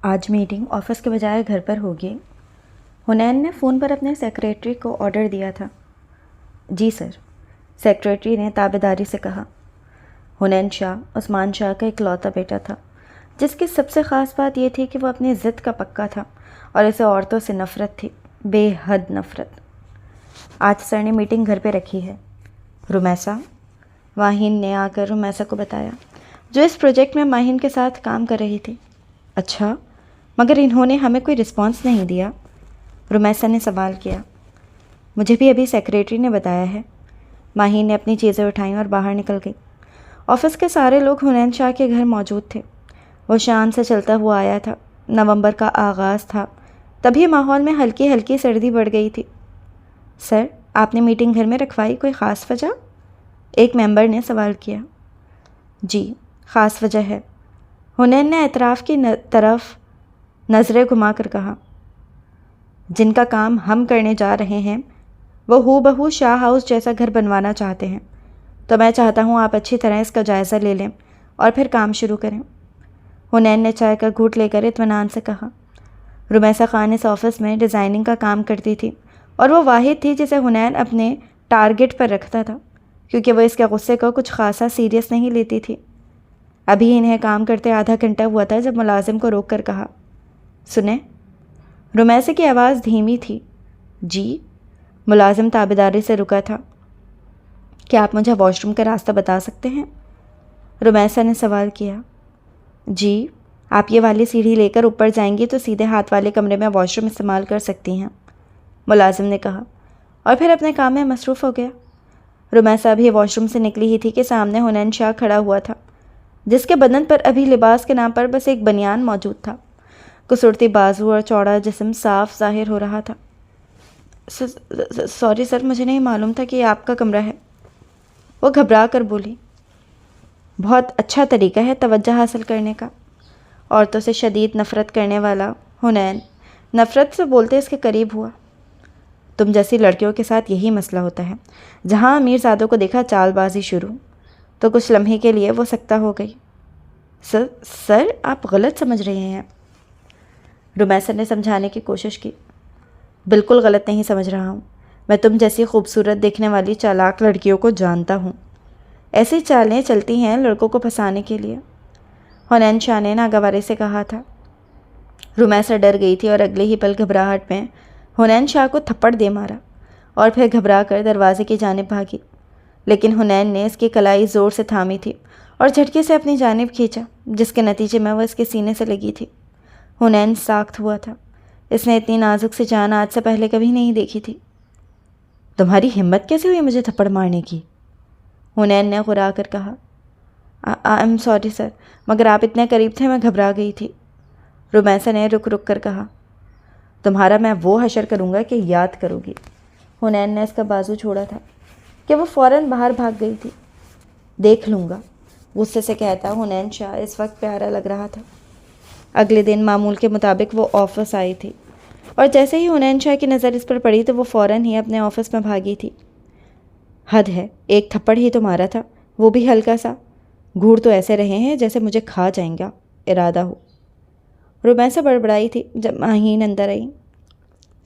آج meeting office کے بجائے گھر پر ہوگی۔ حنین نے فون پر اپنے سیکریٹری کو آرڈر دیا تھا۔ جی سر، سیکریٹری نے تابعداری سے کہا۔ حنین شاہ عثمان شاہ کا اکلوتا بیٹا تھا، جس کی سب سے خاص بات یہ تھی کہ وہ اپنی ضد کا پکا تھا اور اسے عورتوں سے نفرت تھی، بے حد نفرت۔ آج سر نے میٹنگ گھر پہ رکھی ہے۔ رمیسا، ماہین نے آ کر رمیسا کو بتایا، جو اس پروجیکٹ میں ماہین کے ساتھ کام کر رہی تھی۔ اچھا، مگر انہوں نے ہمیں کوئی رسپانس نہیں دیا؟ رمیسا نے سوال کیا۔ مجھے بھی ابھی سیکریٹری نے بتایا ہے۔ ماہین نے اپنی چیزیں اٹھائیں اور باہر نکل گئی۔ آفس کے سارے لوگ حنین شاہ کے گھر موجود تھے۔ وہ شام سے چلتا ہوا آیا تھا، نومبر کا آغاز تھا، تبھی ماحول میں ہلکی ہلکی سردی بڑھ گئی تھی۔ سر، آپ نے میٹنگ گھر میں رکھوائی، کوئی خاص وجہ؟ ایک ممبر نے سوال کیا۔ جی، خاص وجہ ہے، حنین نے اطراف کی طرف نظریں گھما کر کہا۔ جن کا کام ہم کرنے جا رہے ہیں وہ ہو بہو شاہ ہاؤس جیسا گھر بنوانا چاہتے ہیں، تو میں چاہتا ہوں آپ اچھی طرح اس کا جائزہ لے لیں اور پھر کام شروع کریں۔ حنین نے چائے کا گھونٹ لے کر اطمینان سے کہا۔ رمیسا خان اس آفس میں ڈیزائننگ کا کام کرتی تھی اور وہ واحد تھی جسے حنین اپنے ٹارگٹ پر رکھتا تھا، کیونکہ وہ اس کے غصے کو کچھ خاصا سیریس نہیں لیتی تھی۔ ابھی انہیں کام کرتے آدھا گھنٹہ ہوا تھا جب ملازم کو روک کر کہا، سنیں۔ رمیسا کی آواز دھیمی تھی۔ جی؟ ملازم تابعداری سے رکا تھا۔ کیا آپ مجھے واش روم کا راستہ بتا سکتے ہیں؟ رمیسا نے سوال کیا۔ جی، آپ یہ والی سیڑھی لے کر اوپر جائیں گی تو سیدھے ہاتھ والے کمرے میں واش روم استعمال کر سکتی ہیں، ملازم نے کہا، اور پھر اپنے کام میں مصروف ہو گیا۔ رمیسا ابھی واش روم سے نکلی ہی تھی کہ سامنے حنین شاہ کھڑا ہوا تھا، جس کے بدن پر ابھی لباس کے نام پر بس ایک بنیان موجود تھا۔ کسرتی بازو اور چوڑا جسم صاف ظاہر ہو رہا تھا۔ سوری سر، مجھے نہیں معلوم تھا کہ یہ آپ کا کمرہ ہے، وہ گھبرا کر بولی۔ بہت اچھا طریقہ ہے توجہ حاصل کرنے کا۔ عورتوں سے شدید نفرت کرنے والا حنین نفرت سے بولتے اس کے قریب ہوا۔ تم جیسی لڑکیوں کے ساتھ یہی مسئلہ ہوتا ہے۔ جہاں امیر زادوں کو دیکھا چال بازی شروع، تو کچھ لمحے کے لیے وہ سکتہ ہو گئی۔ سر، آپ غلط سمجھ رہے ہیں۔ رمیسا نے سمجھانے کی کوشش کی۔ بالکل غلط نہیں سمجھ رہا ہوں، میں تم جیسی خوبصورت دیکھنے والی چالاک لڑکیوں کو جانتا ہوں۔ ایسی چالیں چلتی ہیں لڑکوں کو پھنسانے کے لیے، حنین شاہ نے ناگواری سے کہا تھا۔ رمیسا ڈر گئی تھی اور اگلے ہی پل گھبراہٹ میں حنین شاہ کو تھپڑ دے مارا اور پھر گھبرا کر دروازے کی جانب بھاگی، لیکن حنین نے اس کی کلائی زور سے تھامی تھی اور جھٹکے سے اپنی جانب کھینچا، جس کے نتیجے میں وہ اس کے سینے سے لگی تھی۔ حنین ساخت ہوا تھا، اس نے اتنی نازک سی جان آج سے پہلے کبھی نہیں دیکھی تھی۔ تمہاری ہمت کیسے ہوئی مجھے تھپڑ مارنے کی؟ حنین نے غرا کر کہا۔ آئی ایم سوری سر، مگر آپ اتنے قریب تھے، میں گھبرا گئی تھی، رمیسا نے رک رک کر کہا۔ تمہارا میں وہ حشر کروں گا کہ یاد کرو گی۔ حنین نے اس کا بازو چھوڑا تھا کہ وہ فوراً باہر بھاگ گئی تھی۔ دیکھ لوں گا، غصے سے کہتا حنین شاہ اس وقت پیارا لگ رہا تھا۔ اگلے دن معمول کے مطابق وہ آفس آئی تھی، اور جیسے ہی حنین شاہ کی نظر اس پر پڑی تو وہ فوراً ہی اپنے آفس میں بھاگی تھی۔ حد ہے، ایک تھپڑ ہی تو مارا تھا، وہ بھی ہلکا سا، گھوڑ تو ایسے رہے ہیں جیسے مجھے کھا جائیں گا ارادہ ہو۔ رمیسا بڑبڑائی تھی جب ماہین اندر آئی۔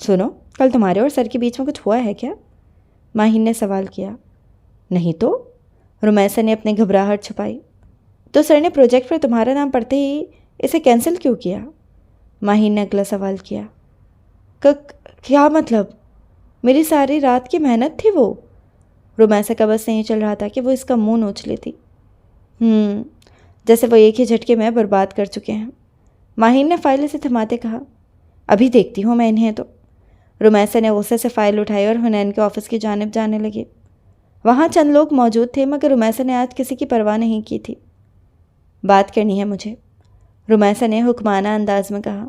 سنو، کل تمہارے اور سر کے بیچ میں کچھ ہوا ہے کیا؟ ماہین نے سوال کیا۔ نہیں تو، رمیسا نے اپنی گھبراہٹ چھپائی۔ تو سر نے پروجیکٹ پر تمہارا نام پڑھتے ہی اسے کینسل کیوں کیا؟ ماہین نے اگلا سوال کیا۔ کیا مطلب؟ میری ساری رات کی محنت تھی وہ۔ رمیسا کا بس نہیں چل رہا تھا کہ وہ اس کا منہ نوچ لیتی۔ جیسے وہ ایک ہی جھٹکے میں برباد کر چکے ہیں، ماہین نے فائل اسے تھماتے کہا۔ ابھی دیکھتی ہوں میں انہیں تو۔ رمیسا نے غصے سے فائل اٹھائی اور حنین کے آفس کی جانب جانے لگی۔ وہاں چند لوگ موجود تھے، مگر رمیسا نے آج کسی کی پرواہ نہیں کی تھی۔ بات کرنی ہے مجھے، رمیسا نے حکمانہ انداز میں کہا۔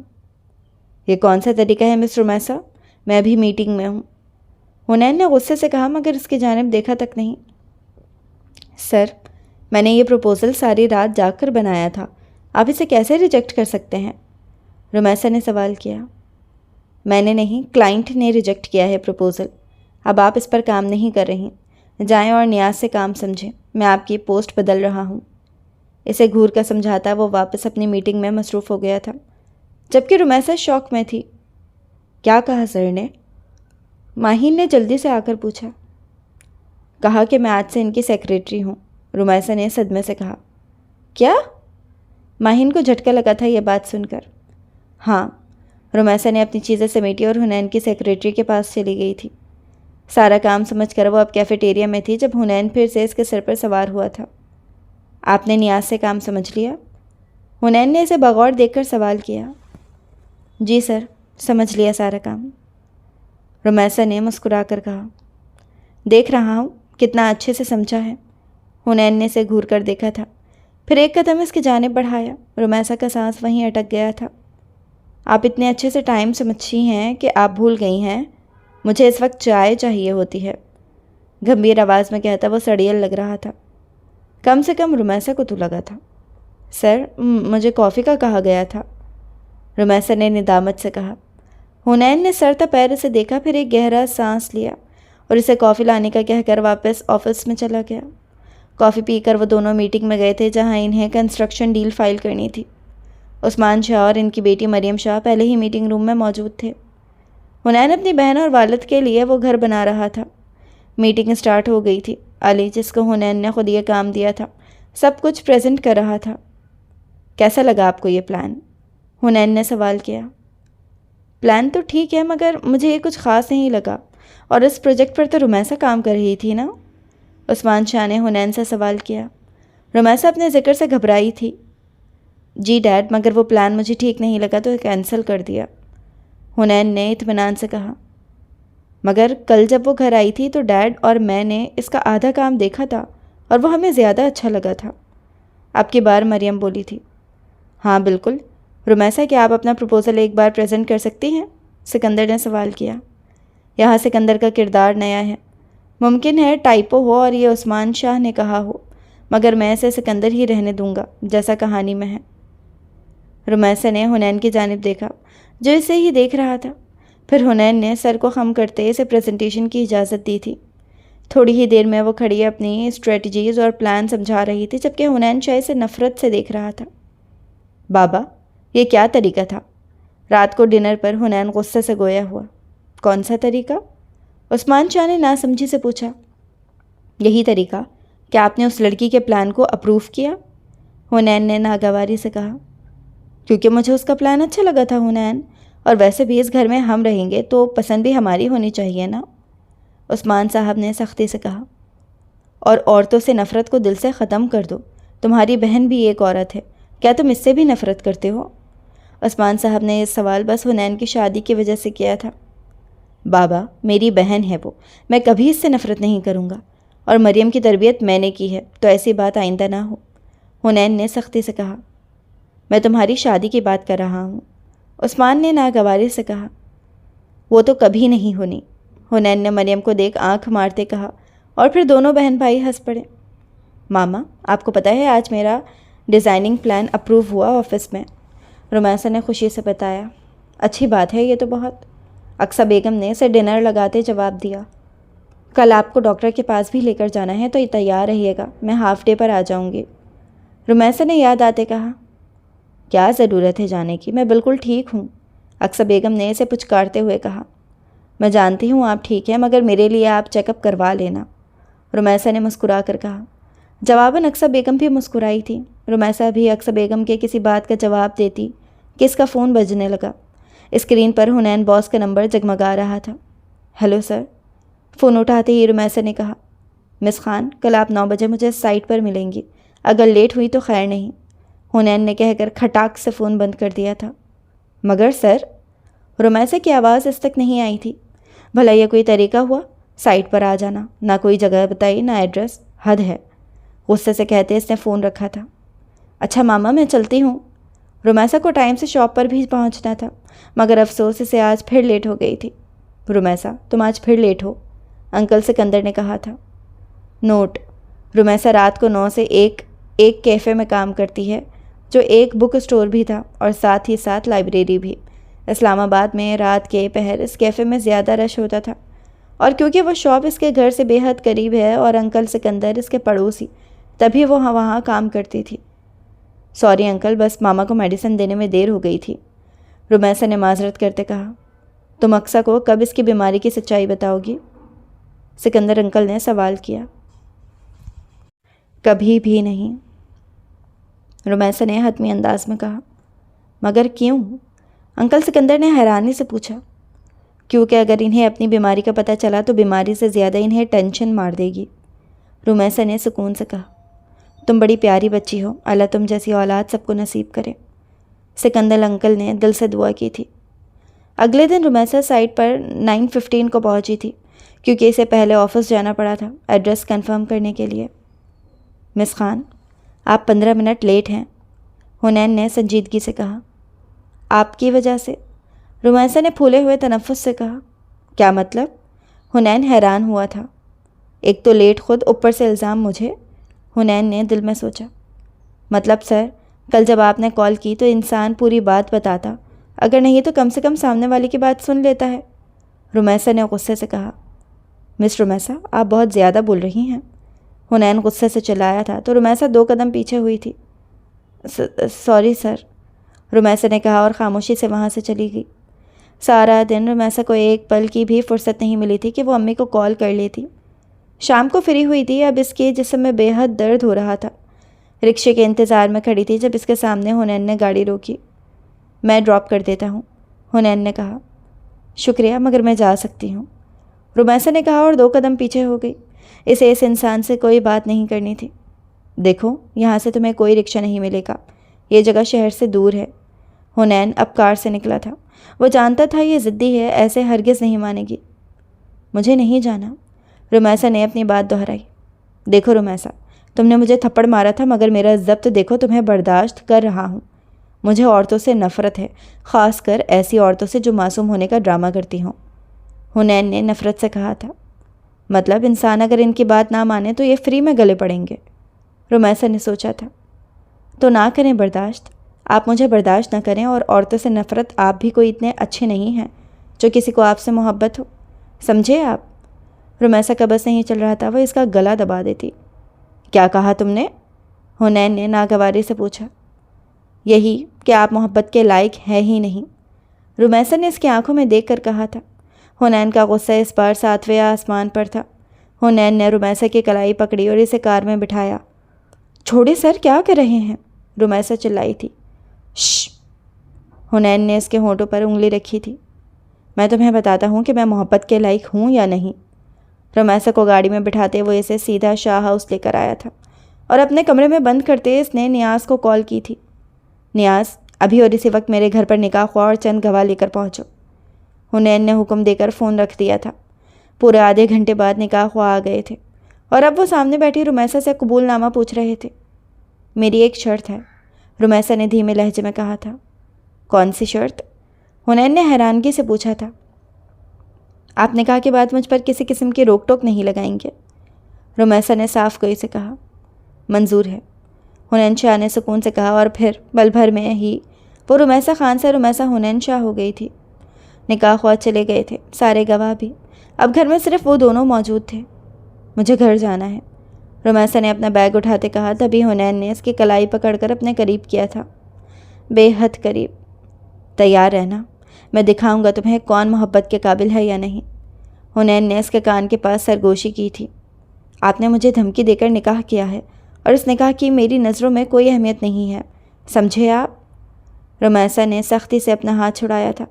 یہ کون سا طریقہ ہے مس رمیسا؟ میں ابھی میٹنگ میں ہوں، حنین نے غصے سے کہا، مگر اس کی جانب دیکھا تک نہیں۔ سر، میں نے یہ پروپوزل ساری رات جاگ کر بنایا تھا، آپ اسے کیسے ریجیکٹ کر سکتے ہیں؟ رمیسا نے سوال کیا۔ میں نے نہیں، کلائنٹ نے ریجیکٹ کیا ہے پروپوزل۔ اب آپ اس پر کام نہیں کر رہی، جائیں اور نیاز سے کام سمجھیں، میں آپ کی پوسٹ بدل رہا ہوں۔ اسے گھور کر سمجھاتا وہ واپس اپنی میٹنگ میں مصروف ہو گیا تھا۔ جبکہ رمیسا شوق میں تھی۔ کیا کہا سر نے؟ ماہین نے جلدی سے آ کر پوچھا۔ کہا کہ میں آج سے ان کی سیکریٹری ہوں، رمیسا نے صدمے سے کہا۔ کیا؟ ماہین کو جھٹکا لگا تھا یہ بات سن کر۔ ہاں، رمیسا نے اپنی چیزیں سمیٹی اور حنین کی سیکریٹری کے پاس چلی گئی تھی۔ سارا کام سمجھ کر وہ اب کیفیٹیریا میں تھی جب حنین پھر سے اس کے سر پر سوار ہوا تھا۔ آپ نے نیاز سے کام سمجھ لیا؟ حنین نے اسے بغور دیکھ کر سوال کیا۔ جی سر، سمجھ لیا سارا کام، رمیسا نے مسکرا کر کہا۔ دیکھ رہا ہوں کتنا اچھے سے سمجھا ہے۔ حنین نے اسے گھور کر دیکھا تھا، پھر ایک قدم اس کی جانب بڑھایا۔ رمیسا کا سانس وہیں اٹک گیا تھا۔ آپ اتنے اچھے سے ٹائم سمجھتی ہیں کہ آپ بھول گئی ہیں مجھے اس وقت چائے چاہیے ہوتی ہے، گمبھیر آواز میں کہتا وہ سڑیل لگ رہا تھا۔ کم سے کم رمیسا کو تو لگا تھا۔ سر، مجھے کافی کا کہا گیا تھا، رمیسا نے ندامت سے کہا۔ حنین نے سر تا پیر اسے دیکھا، پھر ایک گہرا سانس لیا اور اسے کافی لانے کا کہہ کر واپس آفس میں چلا گیا۔ کافی پی کر وہ دونوں میٹنگ میں گئے تھے جہاں انہیں کنسٹرکشن ڈیل فائل کرنی تھی۔ عثمان شاہ اور ان کی بیٹی مریم شاہ پہلے ہی میٹنگ روم میں موجود تھے۔ حنین اپنی بہن اور والد کے لیے وہ گھر بنا رہا تھا۔ میٹنگ سٹارٹ ہو گئی تھی۔ علی، جس کو حنین نے خود یہ کام دیا تھا، سب کچھ پریزنٹ کر رہا تھا۔ کیسا لگا آپ کو یہ پلان؟ حنین نے سوال کیا۔ پلان تو ٹھیک ہے مگر مجھے یہ کچھ خاص نہیں لگا، اور اس پروجیکٹ پر تو رمیسا کام کر رہی تھی نا؟ عثمان شاہ نے حنین سے سوال کیا۔ رمیسا اپنے ذکر سے گھبرائی تھی۔ جی ڈیڈ، مگر وہ پلان مجھے ٹھیک نہیں لگا تو کینسل کر دیا، حنین نے اطمینان سے کہا۔ مگر کل جب وہ گھر آئی تھی تو ڈیڈ اور میں نے اس کا آدھا کام دیکھا تھا اور وہ ہمیں زیادہ اچھا لگا تھا، اب کی بار مریم بولی تھی۔ ہاں بالکل، رمیسا کیا آپ اپنا پروپوزل ایک بار پریزنٹ کر سکتی ہیں؟ سکندر نے سوال کیا۔ یہاں سکندر کا کردار نیا ہے، ممکن ہے ٹائپو ہو اور یہ عثمان شاہ نے کہا ہو، مگر میں اسے سکندر ہی رہنے دوں گا جیسا کہانی میں ہے۔ رمیسا نے حنین کی جانب دیکھا جو اسے ہی دیکھ رہا تھا، پھر حنین نے سر کو خم کرتے اسے پریزنٹیشن کی اجازت دی تھی۔ تھوڑی ہی دیر میں وہ کھڑی اپنی اسٹریٹجیز اور پلان سمجھا رہی تھی جبکہ حنین شاہ اسے نفرت سے دیکھ رہا تھا۔ بابا، یہ کیا طریقہ تھا؟ رات کو ڈنر پر حنین غصے سے گویا ہوا۔ کون سا طریقہ؟ عثمان شاہ نے ناسمجھی سے پوچھا۔ یہی طریقہ کہ آپ نے اس لڑکی کے پلان کو اپروو کیا، حنین نے ناگواری سے کہا۔ کیونکہ مجھے اس کا پلان اچھا لگا تھا حنین، اور ویسے بھی اس گھر میں ہم رہیں گے تو پسند بھی ہماری ہونی چاہیے نا، عثمان صاحب نے سختی سے کہا۔ اور عورتوں سے نفرت کو دل سے ختم کر دو، تمہاری بہن بھی ایک عورت ہے، کیا تم اس سے بھی نفرت کرتے ہو؟ عثمان صاحب نے یہ سوال بس حنین کی شادی کی وجہ سے کیا تھا۔ بابا، میری بہن ہے وہ، میں کبھی اس سے نفرت نہیں کروں گا، اور مریم کی تربیت میں نے کی ہے تو ایسی بات آئندہ نہ ہو، حنین نے سختی سے کہا۔ میں تمہاری شادی کی بات کر رہا ہوں، عثمان نے ناگواری سے کہا۔ وہ تو کبھی نہیں ہونی، حنین نے مریم کو دیکھ آنکھ مارتے کہا، اور پھر دونوں بہن بھائی ہنس پڑے۔ ماما، آپ کو پتہ ہے آج میرا ڈیزائننگ پلان اپروو ہوا آفس میں، رمیسا نے خوشی سے بتایا۔ اچھی بات ہے یہ تو بہت، اقصیٰ بیگم نے اسے ڈنر لگاتے جواب دیا۔ کل آپ کو ڈاکٹر کے پاس بھی لے کر جانا ہے تو یہ تیار رہیے گا، میں ہاف ڈے پر آ جاؤں گی، رمیسا نے یاد آتے کہا۔ کیا ضرورت ہے جانے کی، میں بالکل ٹھیک ہوں، اقصیٰ بیگم نے اسے پچکارتے ہوئے کہا۔ میں جانتی ہوں آپ ٹھیک ہیں مگر میرے لیے آپ چیک اپ کروا لینا، رمیسا نے مسکرا کر کہا۔ جواباً اقصیٰ بیگم بھی مسکرائی تھی۔ رمیسا بھی اقصیٰ بیگم کے کسی بات کا جواب دیتی کہ اس کا فون بجنے لگا۔ اسکرین پر حنین باس کا نمبر جگمگا رہا تھا۔ ہیلو سر، فون اٹھاتے ہی رمیسا نے کہا۔ مس خان، کل آپ 9 بجے مجھے سائٹ پر ملیں گی، اگر لیٹ ہوئی تو خیر نہیں، حنین نے کہہ کر کھٹاک سے فون بند کر دیا تھا۔ مگر سر، رمیسا کی آواز اس تک نہیں آئی تھی۔ بھلا یہ کوئی طریقہ ہوا سائٹ پر آ جانا؟ نہ کوئی جگہ بتائی، نہ ایڈریس، حد ہے، غصے سے کہتے اس نے فون رکھا تھا۔ اچھا ماما، میں چلتی ہوں، رمیسا کو ٹائم سے شاپ پر بھی پہنچنا تھا مگر افسوس اسے آج پھر لیٹ ہو گئی تھی۔ رمیسا، تم آج پھر لیٹ ہو، انکل سکندر نے کہا تھا۔ نوٹ: رمیسا رات کو 9 سے 1 ایک کیفے میں کام کرتی ہے جو ایک بک اسٹور بھی تھا اور ساتھ ہی ساتھ لائبریری بھی۔ اسلام آباد میں رات کے پہر اس کیفے میں زیادہ رش ہوتا تھا، اور کیونکہ وہ شاپ اس کے گھر سے بے حد قریب ہے اور انکل سکندر اس کے پڑوسی، تبھی وہ وہاں کام کرتی تھی۔ سوری انکل، بس ماما کو میڈیسن دینے میں دیر ہو گئی تھی، رمیسا نے معذرت کرتے کہا۔ تم اقصیٰ کو کب اس کی بیماری کی سچائی بتاؤ گی؟ سکندر انکل نے سوال کیا۔ کبھی بھی نہیں، رمیسا نے حتمی انداز میں کہا۔ مگر کیوں؟ انکل سکندر نے حیرانی سے پوچھا۔ کیونکہ اگر انہیں اپنی بیماری کا پتہ چلا تو بیماری سے زیادہ انہیں ٹینشن مار دے گی، رمیسا نے سکون سے کہا۔ تم بڑی پیاری بچی ہو، اللہ تم جیسی اولاد سب کو نصیب کرے، سکندر انکل نے دل سے دعا کی تھی۔ اگلے دن رمیسا سائٹ پر 9:15 کو پہنچی تھی کیونکہ اسے پہلے آفس جانا پڑا تھا ایڈریس کنفرم کرنے کے لیے۔ مس خان، آپ 15 منٹ لیٹ ہیں، حنین نے سنجیدگی سے کہا۔ آپ کی وجہ سے؟ رمیسا نے پھولے ہوئے تنفس سے کہا۔ کیا مطلب؟ حنین حیران ہوا تھا۔ ایک تو لیٹ خود، اوپر سے الزام مجھے، حنین نے دل میں سوچا۔ مطلب سر، کل جب آپ نے کال کی تو انسان پوری بات بتاتا، اگر نہیں تو کم سے کم سامنے والے کی بات سن لیتا ہے، رمیسا نے غصے سے کہا۔ مس رمیسا، آپ بہت زیادہ بول رہی ہیں، حنین غصے سے چلایا تھا تو رمیسا 2 قدم پیچھے ہوئی تھی۔ سوری سر، رمیسا نے کہا اور خاموشی سے وہاں سے چلی گئی۔ سارا دن رمیسا کو ایک پل کی بھی فرصت نہیں ملی تھی کہ وہ امی کو کال کر لیتی۔ شام کو فری ہوئی تھی، اب اس کے جسم میں بے حد درد ہو رہا تھا۔ رکشے کے انتظار میں کھڑی تھی جب اس کے سامنے حنین نے گاڑی روکی۔ میں ڈراپ کر دیتا ہوں، حنین نے کہا۔ شکریہ، مگر میں جا سکتی ہوں، رمیسا نے کہا اور 2 قدم پیچھے ہو گئی۔ اسے اس انسان سے کوئی بات نہیں کرنی تھی۔ دیکھو، یہاں سے تمہیں کوئی رکشہ نہیں ملے گا، یہ جگہ شہر سے دور ہے۔ حنین اب کار سے نکلا تھا۔ وہ جانتا تھا یہ ضدی ہے، ایسے ہرگز نہیں مانے گی۔ مجھے نہیں جانا، رمیسا نے اپنی بات دہرائی۔ دیکھو رمیسا، تم نے مجھے تھپڑ مارا تھا مگر میرا ضبط دیکھو، تمہیں برداشت کر رہا ہوں۔ مجھے عورتوں سے نفرت ہے، خاص کر ایسی عورتوں سے جو معصوم ہونے کا ڈرامہ کرتی ہوں، حنین نے نفرت سے کہا تھا۔ مطلب انسان اگر ان کی بات نہ مانے تو یہ فری میں گلے پڑیں گے، رمیسا نے سوچا تھا۔ تو نہ کریں برداشت، آپ مجھے برداشت نہ کریں، اور عورتوں سے نفرت، آپ بھی کوئی اتنے اچھے نہیں ہیں جو کسی کو آپ سے محبت ہو، سمجھے آپ؟ رمیسا کا بس نہیں چل رہا تھا، وہ اس کا گلا دبا دیتی۔ کیا کہا تم نے؟ حنین نے ناگواری سے پوچھا۔ یہی کہ آپ محبت کے لائق ہے ہی نہیں، رمیسا نے اس کی آنکھوں میں دیکھ کر کہا تھا۔ حنین کا غصہ اس بار 7ویں آسمان پر تھا۔ حنین نے رمیسا کی کلائی پکڑی اور اسے کار میں بٹھایا۔ چھوڑے سر، کیا کر رہے ہیں؟ رمیسا چلائی تھی۔ شش، حنین نے اس کے ہونٹوں پر انگلی رکھی تھی۔ میں تمہیں بتاتا ہوں کہ میں محبت کے لائق ہوں یا نہیں۔ رمیسا کو گاڑی میں بٹھاتے وہ اسے سیدھا شاہ ہاؤس لے کر آیا تھا اور اپنے کمرے میں بند کرتے اس نے نیاز کو کال کی تھی۔ نیاز، ابھی اور اسی وقت میرے گھر پر نکاح ہوا اور چند گواہ لے کر پہنچو، حنین نے حکم دے کر فون رکھ دیا تھا۔ پورے آدھے گھنٹے بعد نکاح ہوا آ گئے تھے اور اب وہ سامنے بیٹھی رمیسا سے قبول نامہ پوچھ رہے تھے۔ میری ایک شرط ہے، رمیسا نے دھیمے لہجے میں کہا تھا۔ کون سی شرط؟ حنین نے حیرانگی سے پوچھا تھا۔ آپ نکاح کے بعد مجھ پر کسی قسم کی روک ٹوک نہیں لگائیں گے، رمیسا نے صاف گوئی سے کہا۔ منظور ہے، حنین شاہ نے سکون سے کہا، اور پھر پل بھر میں ہی وہ رمیسا خان سے رمیسا حنین شاہ ہو گئی تھی۔ نکاح ہوا چلے گئے تھے سارے گواہ بھی، اب گھر میں صرف وہ دونوں موجود تھے۔ مجھے گھر جانا ہے، رمیسا نے اپنا بیگ اٹھاتے کہا، تبھی حنین نے اس کی کلائی پکڑ کر اپنے قریب کیا تھا، بے حد قریب۔ تیار رہنا، میں دکھاؤں گا تمہیں کون محبت کے قابل ہے یا نہیں، حنین نے اس کے کان کے پاس سرگوشی کی تھی۔ آپ نے مجھے دھمکی دے کر نکاح کیا ہے اور اس نکاح کی میری نظروں میں کوئی اہمیت نہیں ہے، سمجھے آپ؟ رمیسا نے سختی سے اپنا ہاتھ چھڑایا تھا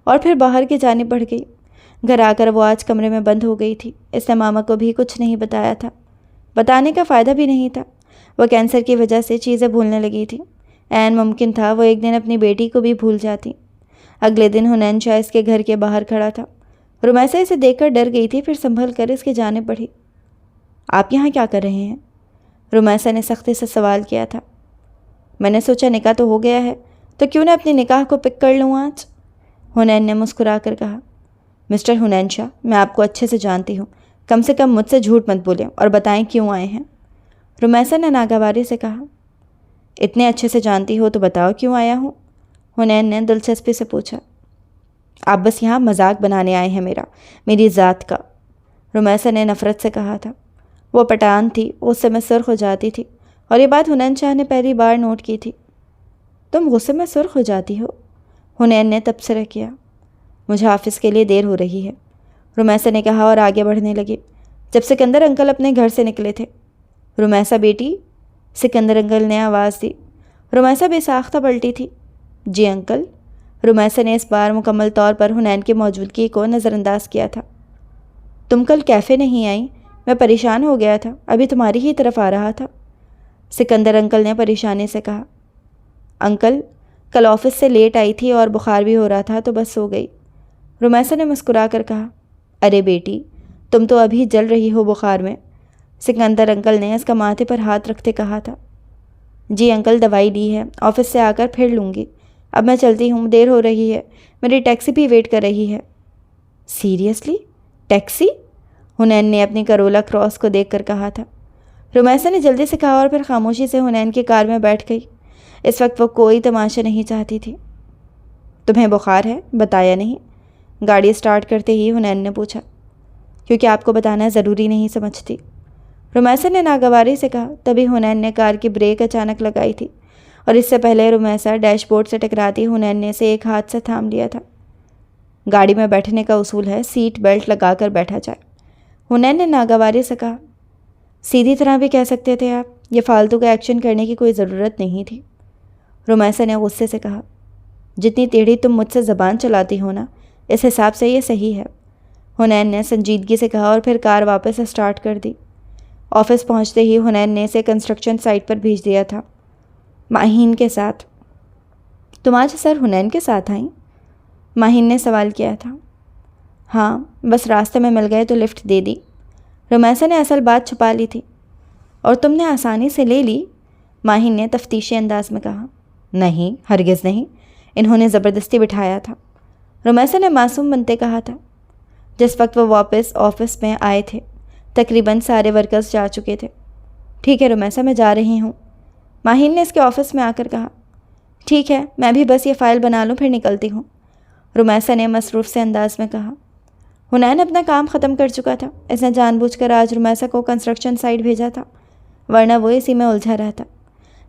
اور پھر باہر کی جانب بڑھ گئی۔ گھر آ کر وہ آج کمرے میں بند ہو گئی تھی۔ اس نے ماما کو بھی کچھ نہیں بتایا تھا، بتانے کا فائدہ بھی نہیں تھا۔ وہ کینسر کی وجہ سے چیزیں بھولنے لگی تھی، عین ممکن تھا وہ ایک دن اپنی بیٹی کو بھی بھول جاتی۔ اگلے دن حنین شاہ اس کے گھر کے باہر کھڑا تھا۔ رمیسا اسے دیکھ کر ڈر گئی تھی، پھر سنبھل کر اس کی جانب بڑھی۔ آپ یہاں کیا کر رہے ہیں؟ رمیسا نے سختی سے سوال کیا تھا۔ میں نے سوچا نکاح تو ہو گیا ہے تو کیوں نہ اپنی نکاح کو پک کر لوں آج، حنین نے مسکرا کر کہا۔ مسٹر حنین شاہ، میں آپ کو اچھے سے جانتی ہوں، کم سے کم مجھ سے جھوٹ مت بولیں اور بتائیں کیوں آئے ہیں، رمیسا نے ناگواری سے کہا۔ اتنے اچھے سے جانتی ہو تو بتاؤ کیوں آیا ہوں، حنین نے دلچسپی سے پوچھا۔ آپ بس یہاں مذاق بنانے آئے ہیں میری ذات کا، رمیسا نے نفرت سے کہا تھا۔ وہ پٹھان تھی، غصے میں سرخ ہو جاتی تھی، اور یہ بات حنین شاہ نے پہلی بار نوٹ کی تھی۔ تم غصے میں سرخ ہو جاتی ہو، حنین نے تبصرہ کیا۔ مجھے آفس کے لیے دیر ہو رہی ہے، رمیسا نے کہا اور آگے بڑھنے لگی۔ جب سکندر انکل اپنے گھر سے نکلے تھے، رمیسا بیٹی، سکندر انکل نے آواز دی۔ رمیسا بے ساختہ پلٹی تھی۔ جی انکل۔ رمیسا نے اس بار مکمل طور پر حنین کی موجودگی کو نظر انداز کیا تھا۔ تم کل کیفے نہیں آئیں، میں پریشان ہو گیا تھا، ابھی تمہاری ہی طرف آ رہا تھا، سکندر انکل نے پریشانی سے کہا۔ انکل کل آفس سے لیٹ آئی تھی اور بخار بھی ہو رہا تھا تو بس سو گئی، رمیسا نے مسکرا کر کہا۔ ارے بیٹی، تم تو ابھی جل رہی ہو بخار میں، سکندر انکل نے اس کا ماتھے پر ہاتھ رکھتے کہا تھا۔ جی انکل دوائی لی ہے، آفس سے آ کر پھر لوں گی، اب میں چلتی ہوں، دیر ہو رہی ہے، میری ٹیکسی بھی ویٹ کر رہی ہے۔ سیریسلی؟ ٹیکسی؟ حنین نے اپنی کرولا کراس کو دیکھ کر کہا تھا۔ رمیسا نے جلدی سے کہا اور پھر خاموشی سے حنین کی کار میں بیٹھ گئی۔ اس وقت وہ کوئی تماشا نہیں چاہتی تھی۔ تمہیں بخار ہے؟ بتایا نہیں؟ گاڑی اسٹارٹ کرتے ہی حنین نے پوچھا۔ کیونکہ آپ کو بتانا ضروری نہیں سمجھتی، رمیسا نے ناگواری سے کہا۔ تبھی حنین نے کار کی بریک اچانک لگائی تھی اور اس سے پہلے رمیسا ڈیش بورڈ سے ٹکراتی حنین نے اسے ایک ہاتھ سے تھام لیا تھا۔ گاڑی میں بیٹھنے کا اصول ہے سیٹ بیلٹ لگا کر بیٹھا جائے، حنین نے ناگواری سے کہا۔ سیدھی طرح بھی کہہ سکتے تھے آپ، یہ فالتو کا ایکشن کرنے کی کوئی ضرورت نہیں تھی، رمیسا نے غصے سے کہا۔ جتنی ٹیڑھی تم مجھ سے زبان چلاتی ہو نا، اس حساب سے یہ صحیح ہے، حنین نے سنجیدگی سے کہا اور پھر کار واپس اسٹارٹ کر دی۔ آفس پہنچتے ہی حنین نے اسے کنسٹرکشن سائٹ پر بھیج دیا تھا، ماہین کے ساتھ۔ تم آج سر حنین کے ساتھ آئیں؟ ماہین نے سوال کیا تھا۔ ہاں، بس راستے میں مل گئے تو لفٹ دے دی، رمیسا نے اصل بات چھپا لی تھی۔ اور تم نے آسانی سے لے لی، ماہین نے تفتیشی انداز میں کہا۔ نہیں، ہرگز نہیں، انہوں نے زبردستی بٹھایا تھا، رمیسا نے معصوم بنتے کہا تھا۔ جس وقت وہ واپس آفس میں آئے تھے تقریباً سارے ورکرز جا چکے تھے۔ ٹھیک ہے رمیسا، میں جا رہی ہوں، ماہین نے اس کے آفس میں آ کر کہا۔ ٹھیک ہے، میں بھی بس یہ فائل بنا لوں پھر نکلتی ہوں، رمیسا نے مصروف سے انداز میں کہا۔ حنین اپنا کام ختم کر چکا تھا، اس نے جان بوجھ کر آج رمیسا کو کنسٹرکشن سائٹ بھیجا تھا، ورنہ وہ اسی میں الجھا رہتا۔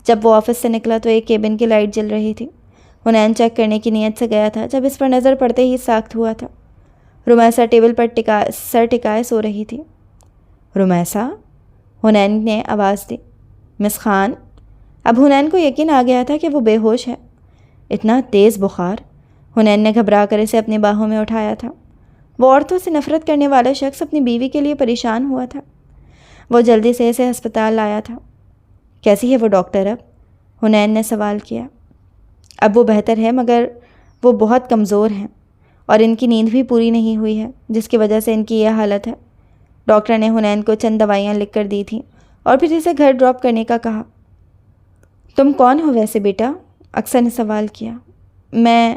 جب وہ آفس سے نکلا تو ایک کیبن کی لائٹ جل رہی تھی، حنین چیک کرنے کی نیت سے گیا تھا، جب اس پر نظر پڑتے ہی ساخت ہوا تھا۔ رمیسا ٹیبل پر سر ٹکائے سو رہی تھی۔ رمیسا، حنین نے آواز دی۔ مس خان؟ اب حنین کو یقین آ گیا تھا کہ وہ بے ہوش ہے۔ اتنا تیز بخار؟ حنین نے گھبرا کر اسے اپنی باہوں میں اٹھایا تھا۔ وہ عورتوں سے نفرت کرنے والا شخص اپنی بیوی کے لیے پریشان ہوا تھا۔ وہ جلدی سے اسے ہسپتال لایا تھا۔ کیسی ہے وہ ڈاکٹر اب؟ حنین نے سوال کیا۔ اب وہ بہتر ہے، مگر وہ بہت کمزور ہیں اور ان کی نیند بھی پوری نہیں ہوئی ہے، جس کی وجہ سے ان کی یہ حالت ہے۔ ڈاکٹر نے حنین کو چند دوائیاں لکھ کر دی تھیں اور پھر اسے گھر ڈراپ کرنے کا کہا۔ تم کون ہو ویسے بیٹا؟ اکثر نے سوال کیا۔ میں،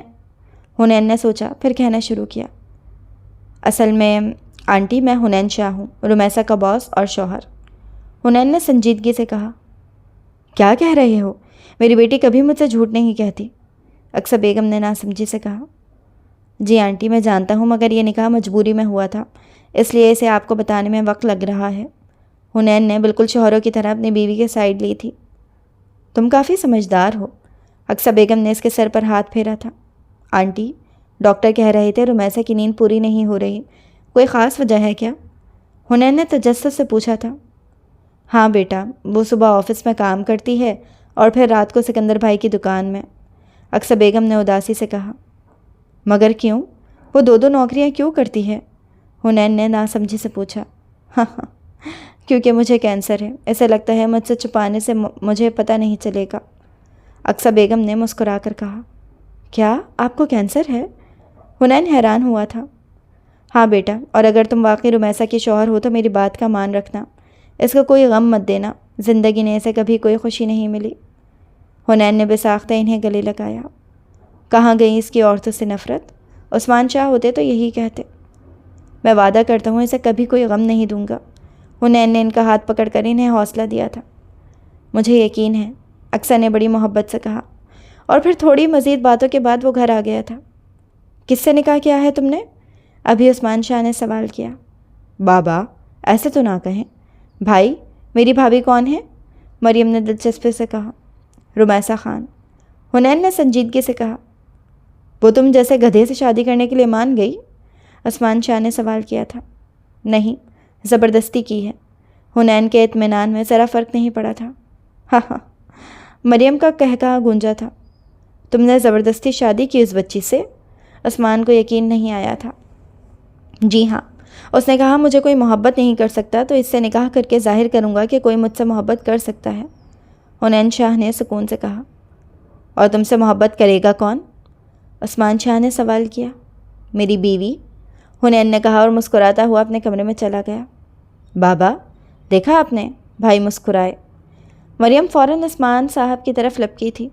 حنین نے سوچا پھر کہنا شروع کیا۔ اصل میں آنٹی، میں حنین شاہ ہوں، رمیسا کا باس اور شوہر، حنین نے سنجیدگی سے کہا۔ کیا کہہ رہے ہو؟ میری بیٹی کبھی مجھ سے جھوٹ نہیں کہتی، اکثر بیگم نے ناسمجھی سے کہا۔ جی آنٹی، میں جانتا ہوں، مگر یہ نکاح مجبوری میں ہوا تھا، اس لیے اسے آپ کو بتانے میں وقت لگ رہا ہے، حنین نے بالکل شوہروں کی طرح اپنی بیوی کی سائڈ لی تھی۔ تم کافی سمجھدار ہو، اکثر بیگم نے اس کے سر پر ہاتھ پھیرا تھا۔ آنٹی، ڈاکٹر کہہ رہے تھے رمیسا کی نیند پوری نہیں ہو رہی، کوئی خاص وجہ ہے کیا؟ حنین نے تجسس سے پوچھا تھا۔ ہاں بیٹا، وہ صبح آفس میں کام کرتی ہے اور پھر رات کو سکندر بھائی کی دکان میں، اکثر بیگم نے اداسی سے کہا۔ مگر کیوں؟ وہ دو نوکریاں کیوں کرتی ہے؟ حنین نے ناسمجھی سے پوچھا۔ ہاں ہاں، کیونکہ مجھے کینسر ہے، ایسا لگتا ہے مجھ سے چھپانے سے مجھے پتہ نہیں چلے گا، اکثر بیگم نے مسکرا کر کہا۔ کیا آپ کو کینسر ہے؟ حنین حیران ہوا تھا۔ ہاں بیٹا، اور اگر تم واقعی رمیسا کے شوہر ہو تو میری بات کا مان رکھنا، اس کا کوئی غم مت دینا، زندگی نے اسے کبھی کوئی خوشی نہیں ملی، حنین نے بے ساختہ انہیں گلے لگایا۔ کہاں گئی اس کی عورتوں سے نفرت؟ عثمان شاہ ہوتے تو یہی کہتے۔ میں وعدہ کرتا ہوں اسے کبھی کوئی غم نہیں دوں گا، حنین نے ان کا ہاتھ پکڑ کر انہیں حوصلہ دیا تھا۔ مجھے یقین ہے، اکثر نے بڑی محبت سے کہا، اور پھر تھوڑی مزید باتوں کے بعد وہ گھر آ گیا تھا۔ کس سے نکاح کیا ہے تم نے؟ ابھی عثمان شاہ نے سوال کیا۔ بابا، ایسے تو نہ کہیں۔ بھائی، میری بھابھی کون ہے؟ مریم نے دلچسپی سے کہا۔ رمیسا خان، حنین نے سنجیدگی سے کہا۔ وہ تم جیسے گدھے سے شادی کرنے کے لیے مان گئی؟ عثمان شاہ نے سوال کیا تھا۔ نہیں، زبردستی کی ہے۔ حنین کے اطمینان میں ذرا فرق نہیں پڑا تھا۔ ہاں ہاں، مریم کا کہا گونجا تھا۔ تم نے زبردستی شادی کی اس بچی سے؟ عثمان کو یقین نہیں آیا تھا۔ جی ہاں، اس نے کہا مجھے کوئی محبت نہیں کر سکتا تو اس سے نکاح کر کے ظاہر کروں گا کہ کوئی مجھ سے محبت کر سکتا ہے۔ حنین شاہ نے سکون سے کہا۔ اور تم سے محبت کرے گا کون؟ عثمان شاہ نے سوال کیا۔ میری بیوی، حنین نے کہا اور مسکراتا ہوا اپنے کمرے میں چلا گیا۔ بابا، دیکھا آپ نے؟ بھائی مسکرائے۔ مریم فوراً عثمان صاحب کی طرف لپکی تھی۔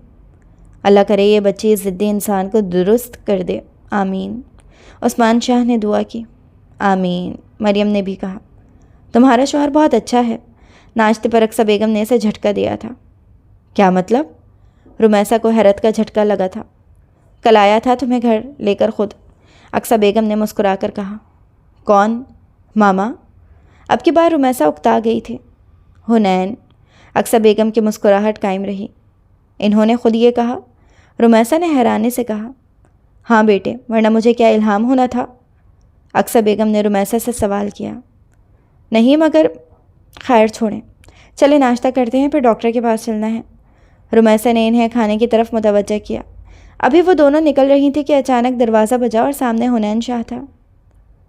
اللہ کرے یہ بچی اس ضدی انسان کو درست کر دے، آمین۔ عثمان شاہ نے دعا کی۔ آمین، مریم نے بھی کہا۔ تمہارا شوہر بہت اچھا ہے، ناشتے پر اقصیٰ بیگم نے اسے جھٹکا دیا تھا۔ کیا مطلب؟ رمیسہ کو حیرت کا جھٹکا لگا تھا۔ کل آیا تھا تمہیں گھر لے کر خود، اقصیٰ بیگم نے مسکرا کر کہا۔ کون؟ ماما؟ اب کی بار رمیسہ اکتا گئی تھی۔ حنین۔ اقصیٰ بیگم کی مسکراہٹ قائم رہی۔ انہوں نے خود یہ کہا؟ رمیسہ نے حیرانی سے کہا۔ ہاں بیٹے، ورنہ مجھے کیا الہام ہونا تھا؟ اقصیٰ بیگم نے رمیسہ سے سوال کیا۔ نہیں مگر خیر چھوڑیں، چلے ناشتہ کرتے ہیں، پھر ڈاکٹر کے پاس چلنا ہے۔ رمیسہ نے انہیں کھانے کی طرف متوجہ کیا۔ ابھی وہ دونوں نکل رہی تھی کہ اچانک دروازہ بجا اور سامنے حنین شاہ تھا۔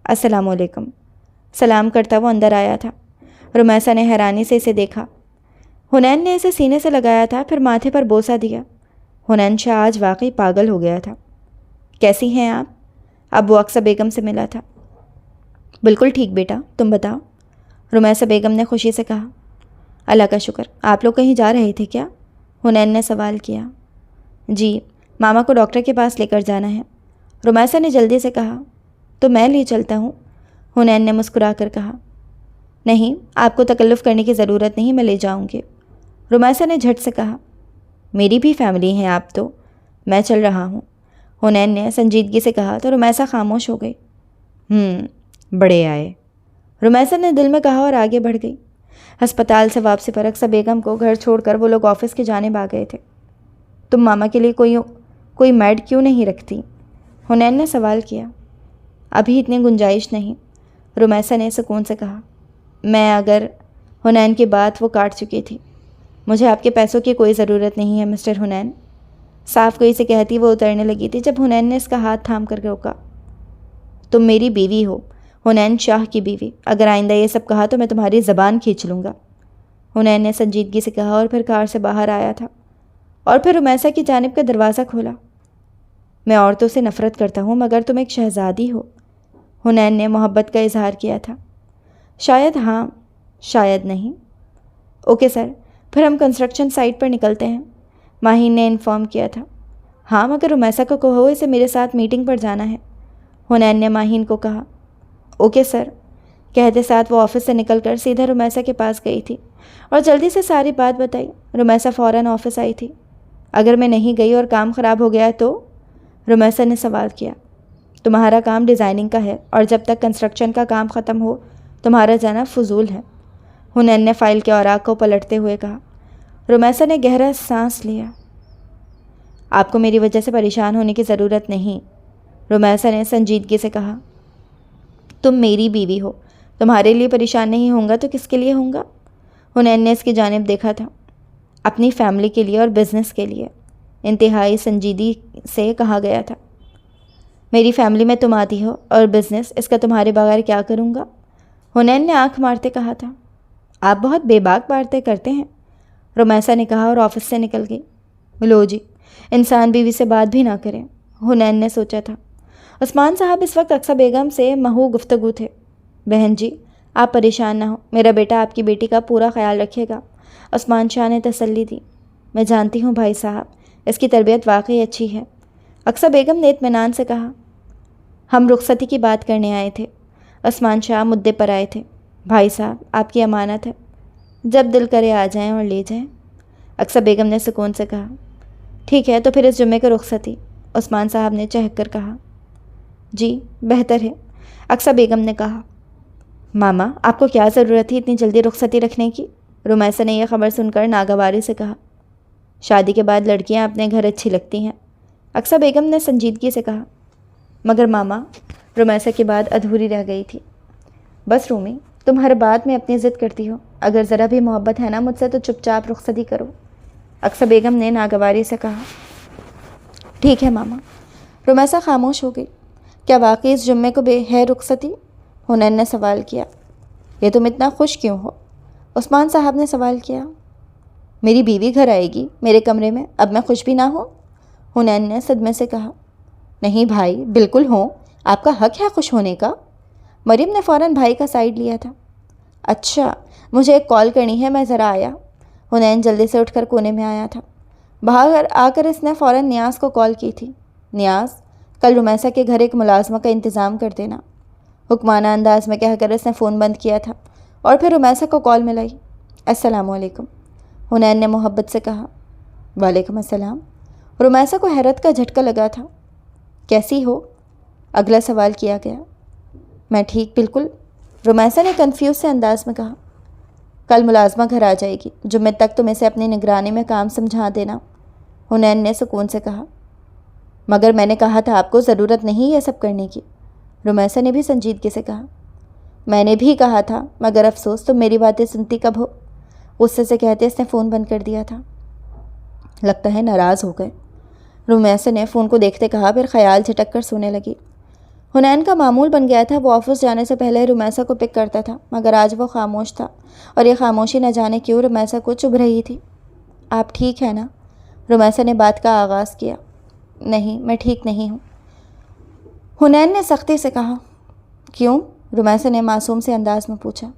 السلام علیکم، سلام کرتا وہ اندر آیا تھا۔ رمیسہ نے حیرانی سے اسے دیکھا۔ حنین نے اسے سینے سے لگایا تھا، پھر ماتھے پر بوسہ دیا۔ حنین شاہ آج واقعی پاگل ہو گیا تھا۔ کیسی ہیں آپ؟ اب وہ اقصیٰ بیگم سے ملا تھا۔ بالکل ٹھیک بیٹا، تم بتاؤ؟ رمیسہ بیگم نے خوشی سے کہا۔ اللہ کا شکر۔ آپ لوگ کہیں جا رہے تھے کیا؟ حنین نے سوال کیا۔ جی، ماما کو ڈاکٹر کے پاس لے کر جانا ہے، رمیسہ نے جلدی سے کہا۔ تو میں لے چلتا ہوں، حنین نے مسکرا کر کہا۔ نہیں، آپ کو تکلف کرنے کی ضرورت نہیں، میں لے جاؤں گی، رمیسہ نے جھٹ سے کہا۔ میری بھی فیملی ہیں آپ تو، میں چل رہا ہوں، حنین نے سنجیدگی سے کہا تو رمیسہ خاموش ہو گئی۔ بڑے آئے، رمیسہ نے دل میں کہا اور آگے بڑھ گئی۔ ہسپتال سے واپسی پر اقصیٰ بیگم کو گھر چھوڑ کر وہ لوگ آفس کی جانب آ گئے تھے۔ تم ماما کے لیے کوئی میڈ کیوں نہیں رکھتی؟ حنین نے سوال کیا۔ ابھی اتنی گنجائش نہیں، رمیسہ نے سکون سے کہا۔ حنین کی بات وہ کاٹ چکی تھی۔ مجھے آپ کے پیسوں کی کوئی ضرورت نہیں ہے مسٹر حنین، صاف کوئی سے کہتی وہ اترنے لگی تھی جب حنین نے اس کا ہاتھ تھام کر روکا۔ تم میری بیوی ہو، حنین شاہ کی بیوی، اگر آئندہ یہ سب کہا تو میں تمہاری زبان کھینچ لوں گا، حنین نے سنجیدگی سے کہا اور پھر کار سے باہر آیا تھا اور پھر رمیسہ کی جانب کا دروازہ کھولا۔ میں عورتوں سے نفرت کرتا ہوں مگر تم ایک شہزادی ہو، حنین نے محبت کا اظہار کیا تھا۔ شاید ہاں، شاید نہیں۔ اوکے سر، پھر ہم کنسٹرکشن سائٹ پر نکلتے ہیں، ماہین نے انفارم کیا تھا۔ ہاں مگر رمیسہ کو کہو اسے میرے ساتھ میٹنگ پر جانا ہے، حنین نے ماہین کو کہا۔ اوکے سر، کہتے ساتھ وہ آفس سے نکل کر سیدھا رمیسہ کے پاس گئی تھی اور جلدی سے ساری بات بتائی۔ رمیسہ فوراً آفس آئی تھی۔ اگر میں نہیں گئی اور کام خراب ہو گیا تو؟ رمیسہ نے سوال کیا۔ تمہارا کام ڈیزائننگ کا ہے اور جب تک کنسٹرکشن کا کام ختم ہو تمہارا جانا فضول ہے، حنین نے فائل کے اوراق کو پلٹتے ہوئے کہا۔ رمیسہ نے گہرا سانس لیا۔ آپ کو میری وجہ سے پریشان ہونے کی ضرورت نہیں، رمیسہ نے سنجیدگی سے کہا۔ تم میری بیوی ہو، تمہارے لیے پریشان نہیں ہوں گا تو کس کے لیے ہوں گا؟ حنین نے اس کی جانب دیکھا تھا۔ اپنی فیملی کے لیے اور بزنس کے لیے، انتہائی سنجیدگی سے کہا گیا تھا۔ میری فیملی میں تم آتی ہو اور بزنس، اس کا تمہارے بغیر کیا کروں گا؟ حنین نے آنکھ مارتے کہا تھا۔ آپ بہت بے باک باتیں کرتے ہیں، رمیسہ نے کہا اور آفس سے نکل گئی۔ لو جی، انسان بیوی سے بات بھی نہ کرے، حنین نے سوچا تھا۔ عثمان صاحب اس وقت اقصیٰ بیگم سے محو گفتگو تھے۔ بہن جی، آپ پریشان نہ ہو، میرا بیٹا آپ کی بیٹی کا پورا خیال رکھے گا، عثمان شاہ نے تسلی دی۔ میں جانتی ہوں بھائی صاحب، اس کی تربیت واقعی اچھی ہے، اقصیٰ بیگم نے اطمینان سے کہا۔ ہم رخصتی کی بات کرنے آئے تھے، عثمان شاہ مدعے پر آئے تھے۔ بھائی صاحب، آپ کی امانت ہے، جب دل کرے آ جائیں اور لے جائیں، اقصیٰ بیگم نے سکون سے کہا۔ ٹھیک ہے تو پھر اس جمعے کو رخصتی، عثمان صاحب نے چہک کر کہا۔ جی بہتر ہے، اقصیٰ بیگم نے کہا۔ ماما، آپ کو کیا ضرورت تھی اتنی جلدی رخصتی رکھنے کی؟ رمیسہ نے یہ خبر سن کر ناگواری سے کہا۔ شادی کے بعد لڑکیاں اپنے گھر اچھی لگتی ہیں، اقصیٰ بیگم نے سنجیدگی سے کہا۔ مگر ماما، رمیسا کی بات ادھوری رہ گئی تھی۔ بس رومی، تم ہر بات میں اپنی ضد کرتی ہو، اگر ذرا بھی محبت ہے نا مجھ سے تو چپ چاپ رخصتی کرو، اقصیٰ بیگم نے ناگواری سے کہا۔ ٹھیک ہے ماما۔ رمیسا خاموش ہو گئی۔ کیا واقعی اس جمعے کو ہے رخصتی؟ حنین نے سوال کیا۔ یہ تم اتنا خوش کیوں ہو؟ عثمان صاحب نے سوال کیا۔ میری بیوی گھر آئے گی میرے کمرے میں، اب میں خوش بھی نہ ہوں؟ حنین نے صدمے سے کہا۔ نہیں بھائی، بالکل ہوں، آپ کا حق ہے خوش ہونے کا۔ مریم نے فوراً بھائی کا سائڈ لیا تھا۔ اچھا، مجھے ایک کال کرنی ہے، میں ذرا آیا۔ حنین جلدی سے اٹھ کر کونے میں آیا تھا۔ باہر آ کر اس نے فوراً نیاز کو کال کی تھی۔ نیاز، کل رمیسا کے گھر ایک ملازمہ کا انتظام کر دینا، حکمانہ انداز میں کہہ کر اس نے فون بند کیا تھا اور پھر رمیسا کو کال ملائی۔ السلام علیکم، حنین نے محبت سے کہا۔ وعلیکم السلام۔ رمیسا کو حیرت کا جھٹکا لگا تھا۔ کیسی ہو؟ اگلا سوال کیا گیا۔ میں ٹھیک بالکل، رمیسا نے کنفیوز سے انداز میں کہا۔ کل ملازمہ گھر آ جائے گی، جمعے تک تم اسے اپنی نگرانی میں کام سمجھا دینا، حنین نے سکون سے کہا۔ مگر میں نے کہا تھا آپ کو ضرورت نہیں یہ سب کرنے کی، رمیسا نے بھی سنجیدگی سے کہا۔ میں نے بھی کہا تھا، مگر افسوس تم میری باتیں سنتی کب ہو، غصے سے کہتے اس نے فون بند کر دیا تھا۔ لگتا ہے ناراض ہو گئے، رمیسا نے فون کو دیکھتے کہا، پھر خیال جھٹک کر سونے لگی۔ حنین کا معمول بن گیا تھا، وہ آفس جانے سے پہلے رمیسا کو پک کرتا تھا، مگر آج وہ خاموش تھا اور یہ خاموشی نہ جانے کیوں رمیسا کو چبھ رہی تھی۔ آپ ٹھیک ہیں نا؟ رمیسا نے بات کا آغاز کیا۔ نہیں، میں ٹھیک نہیں ہوں، حنین نے سختی سے کہا۔ کیوں؟ رمیسا نے معصوم سے انداز میں پوچھا۔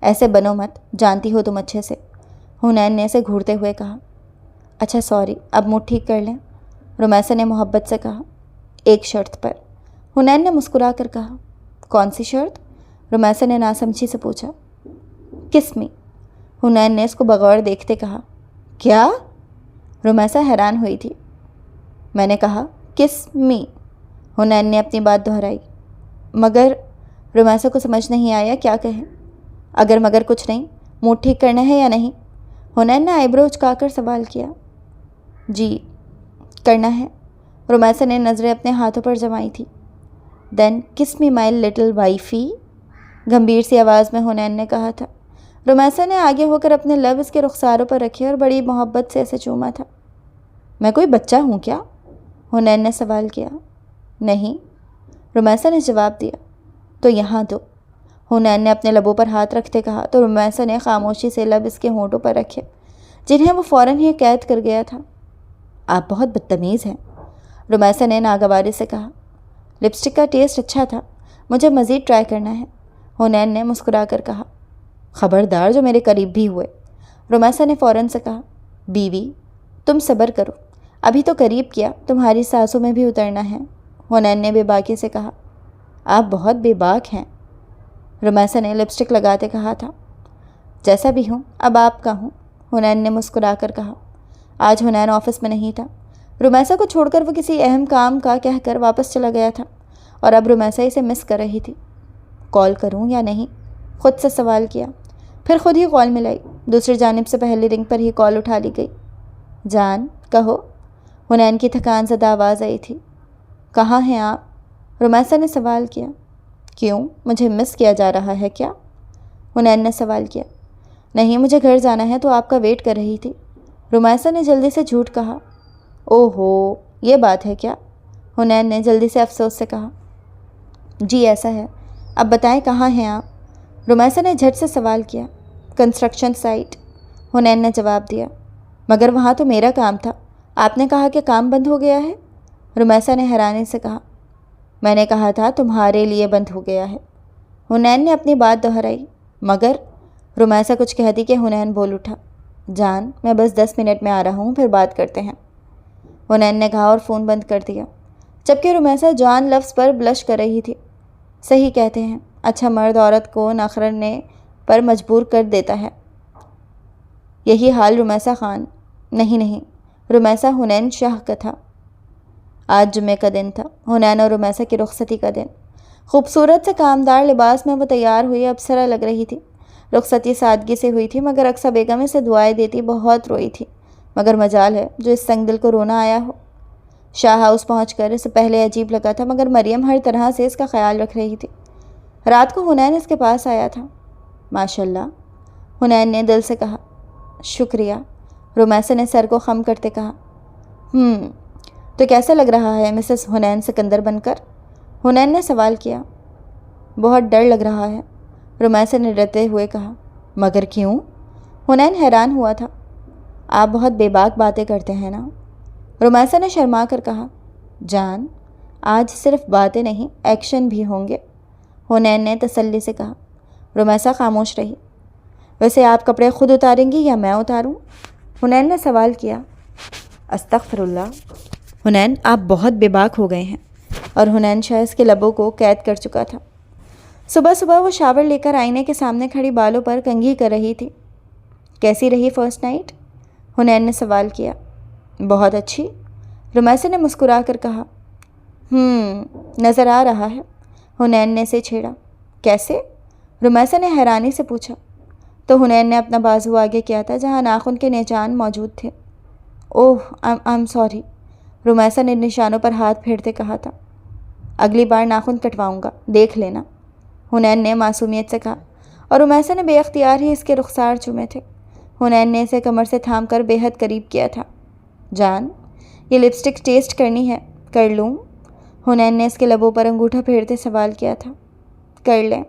ایسے بنو مت، جانتی ہو تم اچھے سے، حنین نے اسے گھورتے ہوئے کہا۔ اچھا سوری، اب موڈ ٹھیک کر لیں، رمیسا نے محبت سے کہا۔ ایک شرط پر، حنین نے مسکرا کر کہا۔ کون سی شرط؟ رمیسا نے ناسمجھی سے پوچھا۔ کس می، حنین نے اس کو بغور دیکھتے کہا۔ کیا؟ رمیسا حیران ہوئی تھی۔ میں نے کہا کس می، حنین نے اپنی بات دہرائی۔ مگر، رمیسا کو سمجھ نہیں آیا کیا کہے۔ اگر مگر کچھ نہیں، موڈ ٹھیک کرنا ہے یا نہیں؟ حنین نے آئی برو اچکا کر سوال کیا۔ جی کرنا ہے، رمیسا نے نظریں اپنے ہاتھوں پر جمائی تھی۔ دین کس می مائی لٹل وائفی، گمبھیر سی آواز میں حنین نے کہا تھا۔ رمیسا نے آگے ہو کر اپنے لب اس کے رخساروں پر رکھے اور بڑی محبت سے اسے چوما تھا۔ میں کوئی بچہ ہوں کیا؟ حنین نے سوال کیا۔ نہیں، رمیسا نے جواب دیا۔ تو یہاں دو، حنین نے اپنے لبوں پر ہاتھ رکھتے کہا تو رمیسا نے خاموشی سے لب اس کے ہونٹوں پر رکھے جنہیں وہ فوراً ہی قید کر گیا تھا۔ آپ بہت بدتمیز ہیں، رمیسا نے ناگواری سے کہا۔ لپسٹک کا ٹیسٹ اچھا تھا، مجھے مزید ٹرائی کرنا ہے، حنین نے مسکرا کر کہا۔ خبردار جو میرے قریب بھی ہوئے، رمیسا نے فوراً سے کہا۔ بیوی، تم صبر کرو، ابھی تو قریب کیا، تمہاری سانسوں میں بھی اترنا ہے، حنین نے بے باکی سے کہا۔ آپ بہت بے باک ہیں، رمیسا نے لپسٹک لگاتے کہا تھا۔ جیسا بھی ہوں، اب آپ کا ہوں، حنین نے مسکرا کر کہا۔ آج حنین آفس میں نہیں تھا، رمیسا کو چھوڑ کر وہ کسی اہم کام کا کہہ کر واپس چلا گیا تھا اور اب رمیسا اسے مس کر رہی تھی۔ کال کروں یا نہیں، خود سے سوال کیا، پھر خود ہی کال ملائی۔ دوسری جانب سے پہلی رنگ پر ہی کال اٹھا لی گئی۔ جان، کہو، حنین کی تھکان زدہ آواز آئی تھی۔ کہاں ہیں آپ؟ رمیسا نے سوال کیا۔ کیوں، مجھے مس کیا جا رہا ہے کیا؟ حنین نے سوال کیا۔ نہیں، مجھے گھر جانا ہے تو آپ کا ویٹ کر رہی تھی، رمیسا نے جلدی سے جھوٹ کہا۔ اوہ ہو، یہ بات ہے کیا؟ حنین نے جلدی سے افسوس سے کہا۔ جی ایسا ہے، اب بتائیں کہاں ہیں آپ؟ رمیسا نے جھٹ سے سوال کیا۔ کنسٹرکشن سائٹ، حنین نے جواب دیا۔ مگر وہاں تو میرا کام تھا، آپ نے کہا کہ کام بند ہو گیا ہے، رمیسا نے حیرانی سے کہا۔ میں نے کہا تھا تمہارے لیے بند ہو گیا ہے، حنین نے اپنی بات دہرائی۔ مگر، رمیسا کچھ کہتی کہ حنین بول اٹھا۔ جان، میں بس 10 منٹ میں آ رہا ہوں، پھر بات کرتے ہیں، حنین نے کہا اور فون بند کر دیا، جبکہ رمیسا جان لفظ پر بلش کر رہی تھی۔ صحیح کہتے ہیں، اچھا مرد عورت کو نخرنے پر مجبور کر دیتا ہے۔ یہی حال رمیسا خان، نہیں، رمیسا حنین شاہ کا تھا۔ آج جمعے کا دن تھا، حنین اور رمیسا کی رخصتی کا دن۔ خوبصورت سے کامدار لباس میں وہ تیار ہوئی ابصرہ لگ رہی تھی۔ رخصتی سادگی سے ہوئی تھی، مگر اقصیٰ بیگم اسے دعائیں دیتی بہت روئی تھی۔ مگر مجال ہے جو اس سنگ دل کو رونا آیا ہو۔ شاہ ہاؤس پہنچ کر اسے پہلے عجیب لگا تھا، مگر مریم ہر طرح سے اس کا خیال رکھ رہی تھی۔ رات کو حنین اس کے پاس آیا تھا۔ ماشاء اللہ، حنین نے دل سے کہا۔ شکریہ، رومیسا نے سر کو خم کرتے کہا۔ تو کیسا لگ رہا ہے مسز حنین سکندر بن کر؟ حنین نے سوال کیا۔ بہت ڈر لگ رہا ہے، رومیسا نے ڈرتے ہوئے کہا۔ مگر کیوں؟ حنین حیران ہوا تھا۔ آپ بہت بے باک باتیں کرتے ہیں نا؟ رومیسا نے شرما کر کہا۔ جان، آج صرف باتیں نہیں، ایکشن بھی ہوں گے، حنین نے تسلی سے کہا۔ رومیسا خاموش رہی۔ ویسے آپ کپڑے خود اتاریں گی یا میں اتاروں؟ حنین نے سوال کیا۔ استغفر اللہ، حنین آپ بہت بے باک ہو گئے ہیں، اور حنین شاہ اس کے لبوں کو قید کر چکا تھا۔ صبح صبح وہ شاور لے کر آئینے کے سامنے کھڑی بالوں پر کنگھی کر رہی تھی۔ کیسی رہی فرسٹ نائٹ؟ حنین نے سوال کیا۔ بہت اچھی، رومیسا نے مسکرا کر کہا۔ نظر آ رہا ہے، حنین نے اسے چھیڑا۔ کیسے؟ رومیسا نے حیرانی سے پوچھا۔ تو حنین نے اپنا بازو آگے کیا تھا جہاں ناخن کے نشان موجود تھے۔ اوہ، آئی سوری، رومیسا نے نشانوں پر ہاتھ پھیرتے کہا تھا۔ اگلی بار ناخن کٹواؤں گا، دیکھ لینا، حنین نے معصومیت سے کہا، اور رومیسا نے بے اختیار ہی اس کے رخسار چومے تھے۔ حنین نے اسے کمر سے تھام کر بے حد قریب کیا تھا۔ جان، یہ لپسٹک ٹیسٹ کرنی ہے، کر لوں؟ حنین نے اس کے لبوں پر انگوٹھا پھیرتے سوال کیا تھا۔ کر لیں،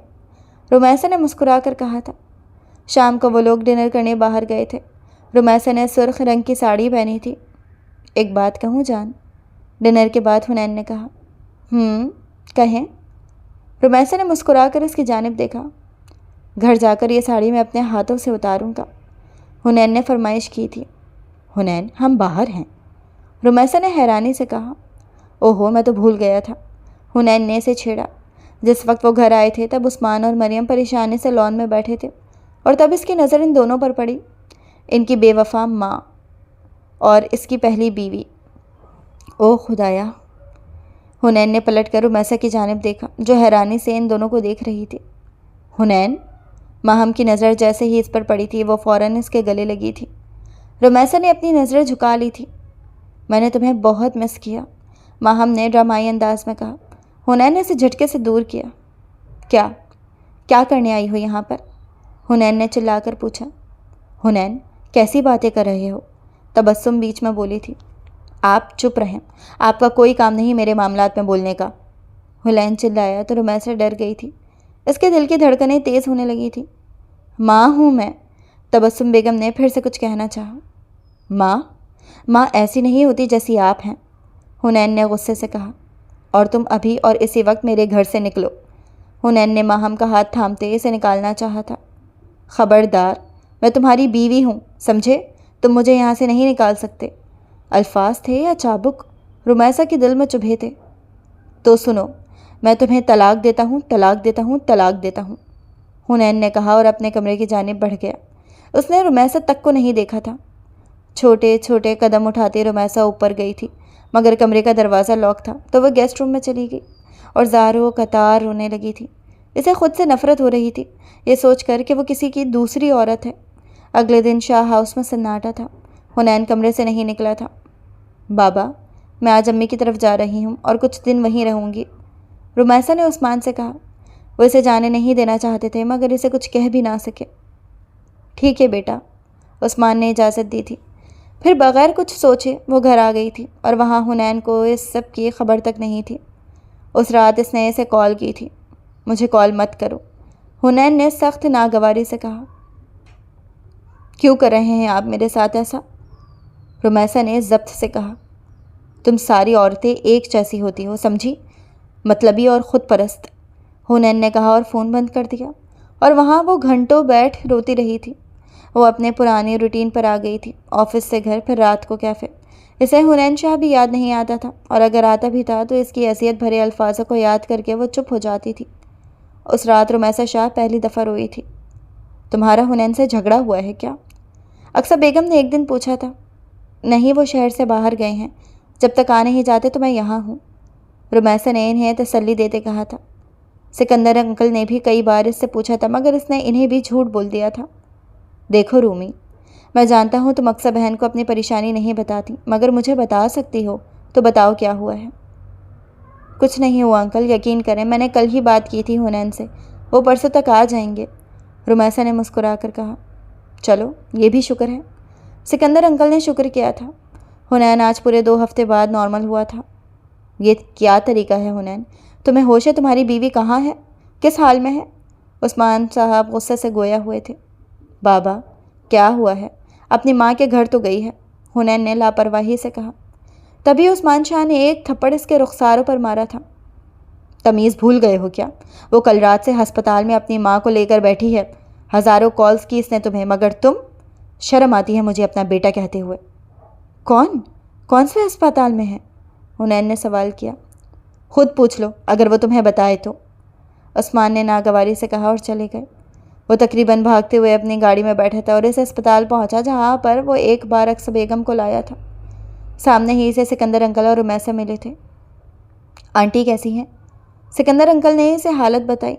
رومیسا نے مسکرا کر کہا تھا۔ شام کو وہ لوگ ڈنر کرنے باہر گئے تھے۔ رومیسا نے سرخ رنگ کی ساڑی پہنی تھی۔ ایک بات کہوں جان؟ ڈنر کے بعد حنین نے کہا۔ کہیں؟ رومیسا نے مسکرا کر اس کی جانب دیکھا۔ گھر جا کر یہ ساڑی میں اپنے ہاتھوں سے اتاروں گا، حنین نے فرمائش کی تھی۔ حنین، ہم باہر ہیں، رومیسا نے حیرانی سے کہا۔ اوہو، میں تو بھول گیا تھا، حنین نے اسے چھیڑا۔ جس وقت وہ گھر آئے تھے تب عثمان اور مریم پریشانی سے لان میں بیٹھے تھے، اور تب اس کی نظر ان دونوں پر پڑی، ان کی بے وفا ماں اور اس کی پہلی بیوی۔ اوہ خدایا! حنین نے پلٹ کر رومیسا کی جانب دیکھا جو حیرانی سے ان دونوں کو دیکھ رہی تھی۔ حنین، ماہم کی نظر جیسے ہی اس پر پڑی تھی وہ فوراً اس کے گلے لگی تھی۔ رومیسا نے اپنی نظریں جھکا لی تھی۔ میں نے تمہیں بہت مس کیا، ماہم نے ڈرامائی انداز میں کہا۔ حنین نے اسے جھٹکے سے دور کیا۔ کیا کرنے آئی ہو یہاں پر؟ حنین نے چلا کر پوچھا۔ حنین، کیسی باتیں کر رہے ہو؟ تبسم بیچ میں بولی تھی۔ آپ چپ رہیں، آپ کا کوئی کام نہیں میرے معاملات میں بولنے کا، حنین چلایا تو رومیسا ڈر گئی تھی۔ اس کے دل کی دھڑکنیں تیز ہونے لگی تھی۔ ماں ہوں میں، تبسم بیگم نے پھر سے کچھ کہنا چاہا۔ ماں ایسی نہیں ہوتی جیسی آپ ہیں، حنین نے غصے سے کہا، اور تم ابھی اور اسی وقت میرے گھر سے نکلو۔ حنین نے ماہم کا ہاتھ تھامتے اسے نکالنا چاہا تھا۔ خبردار، میں تمہاری بیوی ہوں، سمجھے؟ تم مجھے یہاں سے نہیں نکال سکتے۔ الفاظ تھے یا چابک رومیسا کے دل میں چبھے تھے۔ تو سنو، میں تمہیں طلاق دیتا ہوں، طلاق دیتا ہوں، طلاق دیتا ہوں، حنین نے کہا اور اپنے کمرے کی جانب بڑھ گیا۔ اس نے رومیسا تک کو نہیں دیکھا تھا۔ چھوٹے چھوٹے قدم اٹھاتے رومیسا اوپر گئی تھی، مگر کمرے کا دروازہ لاک تھا تو وہ گیسٹ روم میں چلی گئی اور زاروں قطار رونے لگی تھی۔ اسے خود سے نفرت ہو رہی تھی یہ سوچ کر کہ وہ کسی کی دوسری عورت ہے۔ اگلے دن شاہ ہاؤس میں سناٹا تھا۔ حنین کمرے سے نہیں نکلا تھا۔ بابا، میں آج امی کی طرف جا رہی ہوں اور کچھ دن وہیں رہوں گی، رومیسا نے عثمان سے کہا۔ وہ اسے جانے نہیں دینا چاہتے تھے مگر اسے کچھ کہہ بھی نہ سکے۔ ٹھیک ہے بیٹا، عثمان نے اجازت دی تھی۔ پھر بغیر کچھ سوچے وہ گھر آ گئی تھی اور وہاں حنین کو اس سب کی خبر تک نہیں تھی۔ اس رات اس نے اسے کال کی تھی۔ مجھے کال مت کرو، حنین نے سخت ناگواری سے کہا۔ کیوں کر رہے ہیں آپ میرے ساتھ ایسا؟ رومیسا نے ضبط سے کہا۔ تم ساری عورتیں ایک جیسی ہوتی ہو، سمجھی؟ مطلبی اور خود پرست، حنین نے کہا اور فون بند کر دیا، اور وہاں وہ گھنٹوں بیٹھ روتی رہی تھی۔ وہ اپنے پرانے روٹین پر آ گئی تھی، آفس سے گھر، پھر رات کو کیفے۔ اسے حنین شاہ بھی یاد نہیں آتا تھا، اور اگر آتا بھی تھا تو اس کی اذیت بھرے الفاظوں کو یاد کر کے وہ چپ ہو جاتی تھی۔ اس رات رومیسا شاہ پہلی دفعہ روئی تھی۔ تمہارا حنین سے جھگڑا ہوا ہے کیا؟ اکثر بیگم نے ایک دن پوچھا تھا۔ نہیں، وہ شہر سے باہر گئے ہیں، جب تک آ نہیں جاتے تو میں یہاں ہوں، رومیسا نے انہیں تسلی دیتے کہا تھا۔ سکندر انکل نے بھی کئی بار اس سے پوچھا تھا مگر اس نے انہیں بھی جھوٹ بول دیا تھا۔ دیکھو رومی، میں جانتا ہوں تم اکثر بہن کو اپنی پریشانی نہیں بتاتی مگر مجھے بتا سکتی ہو، تو بتاؤ کیا ہوا ہے؟ کچھ نہیں ہوا انکل، یقین کریں، میں نے کل ہی بات کی تھی حنین سے، وہ پرسوں تک آ جائیں گے، رمیسا نے مسکرا کر کہا۔ چلو یہ بھی شکر ہے۔ سکندر انکل نے شکر کیا تھا۔ حنین آج پورے 2 ہفتے بعد نارمل ہوا تھا۔ یہ کیا طریقہ ہے حنین؟ تمہیں ہوش ہے؟ تمہاری بیوی کہاں ہے؟ کس حال میں ہے؟ عثمان صاحب غصے سے گویا ہوئے تھے۔ بابا کیا ہوا ہے؟ اپنی ماں کے گھر تو گئی ہے، حنین نے لاپرواہی سے کہا۔ تبھی عثمان شاہ نے ایک تھپڑ اس کے رخساروں پر مارا تھا۔ تمیز بھول گئے ہو کیا؟ وہ کل رات سے ہسپتال میں اپنی ماں کو لے کر بیٹھی ہے، ہزاروں کالز کی اس نے تمہیں، مگر تم؟ شرم آتی ہے مجھے اپنا بیٹا کہتے ہوئے۔ کون سے ہسپتال میں ہے؟ حنین نے سوال کیا۔ خود پوچھ لو اگر وہ تمہیں بتائے تو، عثمان نے ناگواری سے کہا اور چلے گئے۔ وہ تقریباً بھاگتے ہوئے اپنی گاڑی میں بیٹھا تھا اور اس ہسپتال پہنچا جہاں پر وہ ایک بار اکس بیگم کو لایا تھا۔ سامنے ہی اسے سکندر انکل اور رمیسا ملے تھے۔ آنٹی کیسی ہیں؟ سکندر انکل نے اسے حالت بتائی۔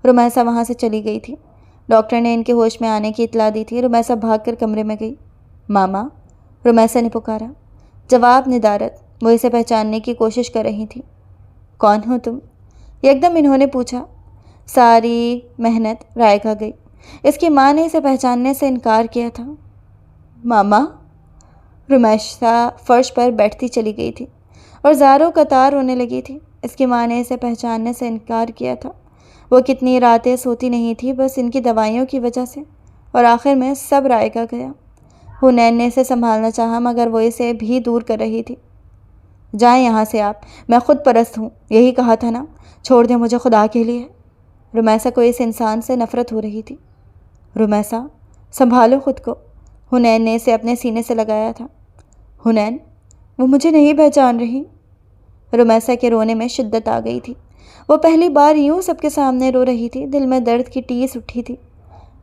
رمیسا وہاں سے چلی گئی تھی۔ ڈاکٹر نے ان کے ہوش میں آنے کی اطلاع دی تھی۔ رمیسا بھاگ کر کمرے میں گئی۔ ماما، رمیسا نے پکارا۔ جواب ندارت۔ وہ اسے پہچاننے کی کوشش کر رہی تھی۔ کون ہو تم؟ یکدم انہوں نے پوچھا۔ ساری محنت رائگا گئی۔ اس کی ماں نے اسے پہچاننے سے انکار کیا تھا۔ ماما؟ رمیسا فرش پر بیٹھتی چلی گئی تھی اور زاروں قطار رونے لگی تھی۔ اس کی ماں نے اسے پہچاننے سے انکار کیا تھا۔ وہ کتنی راتیں سوتی نہیں تھی، بس ان کی دوائیوں کی وجہ سے، اور آخر میں سب رائگا گیا۔ حنین نے اسے سنبھالنا چاہا مگر وہ اسے بھی دور کر رہی تھی۔ جائیں یہاں سے آپ، میں خود پرست ہوں، یہی کہا تھا نا، چھوڑ دیں مجھے خدا کے لیے۔ رمیسا کو اس انسان سے نفرت ہو رہی تھی۔ رمیسا سنبھالو خود کو، حنین نے اسے اپنے سینے سے لگایا تھا۔ حنین، وہ مجھے نہیں پہچان رہی۔ رمیسا کے رونے میں شدت آ گئی تھی۔ وہ پہلی بار یوں سب کے سامنے رو رہی تھی، دل میں درد کی ٹیس اٹھی تھی۔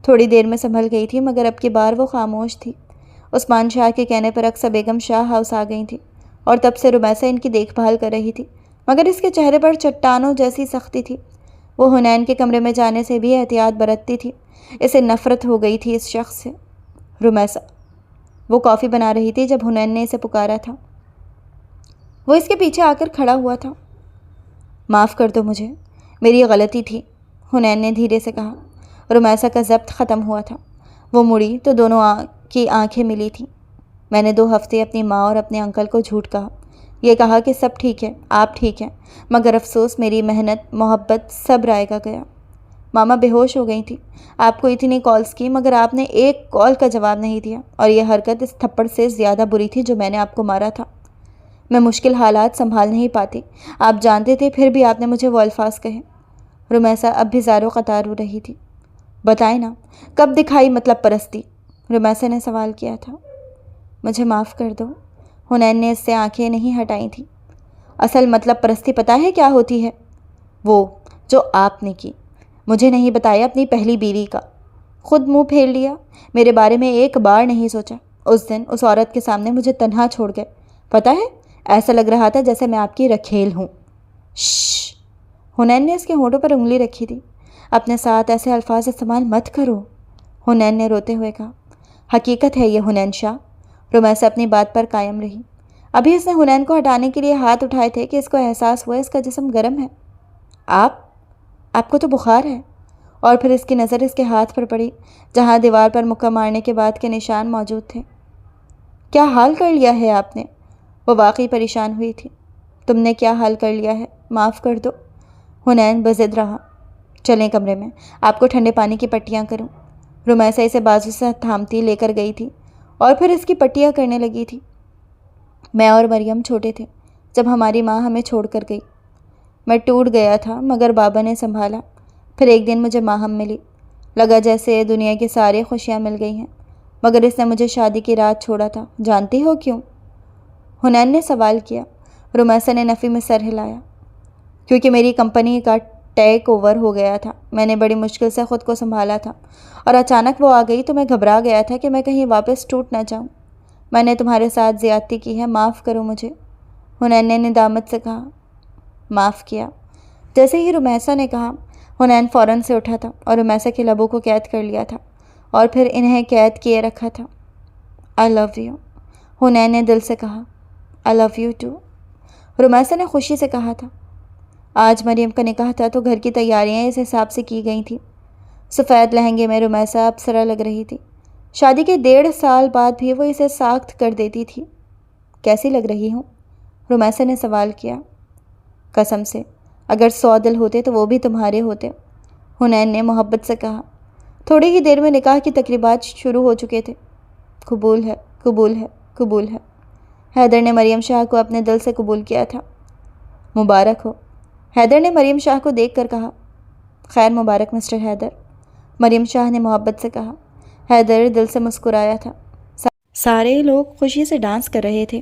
تھوڑی دیر میں سنبھل گئی تھی مگر اب کی بار وہ خاموش تھی۔ عثمان شاہ کے کہنے پر اکثر بیگم شاہ ہاؤس آ گئی تھی اور تب سے رمیسا ان کی دیکھ بھال کر رہی تھی، مگر اس کے چہرے پر چٹانوں جیسی سختی تھی۔ وہ حنین کے کمرے میں جانے سے بھی احتیاط برتتی تھی۔ اسے نفرت ہو گئی تھی اس شخص سے۔ رمیسا، وہ کافی بنا رہی تھی جب حنین نے اسے پکارا تھا۔ وہ اس کے پیچھے آ کر کھڑا ہوا تھا۔ معاف کر دو مجھے، میری غلطی تھی، حنین نے دھیرے سے کہا۔ رمیسا کا ضبط ختم ہوا تھا۔ وہ مڑی تو دونوں کی آنکھیں ملی تھیں۔ میں نے 2 ہفتے اپنی ماں اور اپنے انکل کو جھوٹ کہا، یہ کہا کہ سب ٹھیک ہے، آپ ٹھیک ہیں، مگر افسوس میری محنت، محبت سب رائگا گیا۔ ماما بے ہوش ہو گئی تھی۔ آپ کو اتنی کالز کی مگر آپ نے ایک کال کا جواب نہیں دیا، اور یہ حرکت اس تھپڑ سے زیادہ بری تھی جو میں نے آپ کو مارا تھا۔ میں مشکل حالات سنبھال نہیں پاتی، آپ جانتے تھے، پھر بھی آپ نے مجھے وہ الفاظ کہے۔ رمیسا اب بھی زاروں قطار رو رہی تھی۔ بتائیں نا، کب دکھائی مطلب پرستی؟ رمیسا نے سوال کیا تھا۔ مجھے معاف کر دو، حنین نے اس سے آنکھیں نہیں ہٹائی تھیں۔ اصل مطلب پرستی پتہ ہے کیا ہوتی ہے؟ وہ جو آپ نے کی، مجھے نہیں بتایا اپنی پہلی بیوی کا، خود منہ پھیر لیا، میرے بارے میں ایک بار نہیں سوچا۔ اس دن اس عورت کے سامنے مجھے تنہا چھوڑ گئے، پتہ ہے، ایسا لگ رہا تھا جیسے میں آپ کی رکھیل ہوں۔ شش، حنین نے اس کے ہونٹوں پر انگلی رکھی تھی۔ اپنے ساتھ ایسے الفاظ استعمال مت کرو، حنین نے روتے ہوئے کہا۔ حقیقت ہے یہ حنین شاہ۔ رمیسا اپنی بات پر قائم رہی۔ ابھی اس نے حنین کو ہٹانے کے لیے ہاتھ اٹھائے تھے کہ اس کو احساس ہوا اس کا جسم گرم ہے۔ آپ کو تو بخار ہے۔ اور پھر اس کی نظر اس کے ہاتھ پر پڑی جہاں دیوار پر مکہ مارنے کے بعد کے نشان موجود تھے۔ کیا حال کر لیا ہے آپ نے؟ وہ واقعی پریشان ہوئی تھی۔ تم نے کیا حال کر لیا ہے؟ معاف کر دو، حنین بضد رہا۔ چلیں کمرے میں، آپ کو ٹھنڈے پانی کی پٹیاں کروں۔ رمیسا اسے بازو سے تھامتی لے کر گئی تھی اور پھر اس کی پٹیاں کرنے لگی تھی۔ میں اور مریم چھوٹے تھے جب ہماری ماں ہمیں چھوڑ کر گئی۔ میں ٹوٹ گیا تھا مگر بابا نے سنبھالا۔ پھر ایک دن مجھے ماہم ملی، لگا جیسے دنیا کی ساری خوشیاں مل گئی ہیں، مگر اس نے مجھے شادی کی رات چھوڑا تھا۔ جانتی ہو کیوں؟ حنین نے سوال کیا۔ رمیسا نے نفی میں سر ہلایا۔ کیونکہ میری کمپنی کا ٹیک اوور ہو گیا تھا، میں نے بڑی مشکل سے خود کو سنبھالا تھا، اور اچانک وہ آ گئی تو میں گھبرا گیا تھا کہ میں کہیں واپس ٹوٹ نہ جاؤں۔ میں نے تمہارے ساتھ زیادتی کی ہے، معاف کرو مجھے، حنین نے ندامت سے کہا۔ معاف کیا؟ جیسے ہی رمیسا نے کہا، حنین فوراً سے اٹھا تھا اور رمیسا کے لبوں کو قید کر لیا تھا اور پھر انہیں قید کیے رکھا تھا۔ آئی لو یو، حنین نے دل سے کہا۔ آئی لو یو ٹو، رمیسا نے خوشی سے کہا تھا۔ آج مریم کا نکاح تھا تو گھر کی تیاریاں اس حساب سے کی گئی تھیں۔ سفید لہنگے میں رمیسا اپسرا لگ رہی تھی۔ شادی کے 1.5 سال بعد بھی وہ اسے ساخت کر دیتی تھی۔ کیسی لگ رہی ہوں؟ رمیسا نے سوال کیا۔ قسم سے اگر 100 دل ہوتے تو وہ بھی تمہارے ہوتے، حنین نے محبت سے کہا۔ تھوڑی ہی دیر میں نکاح کی تقریبات شروع ہو چکے تھے۔ قبول ہے، قبول ہے، قبول ہے۔ حیدر نے مریم شاہ کو اپنے دل سے قبول کیا تھا۔ مبارک ہو، حیدر نے مریم شاہ کو دیکھ کر کہا۔ خیر مبارک مسٹر حیدر، مریم شاہ نے محبت سے کہا۔ حیدر دل سے مسکرایا تھا۔ سارے لوگ خوشی سے ڈانس کر رہے تھے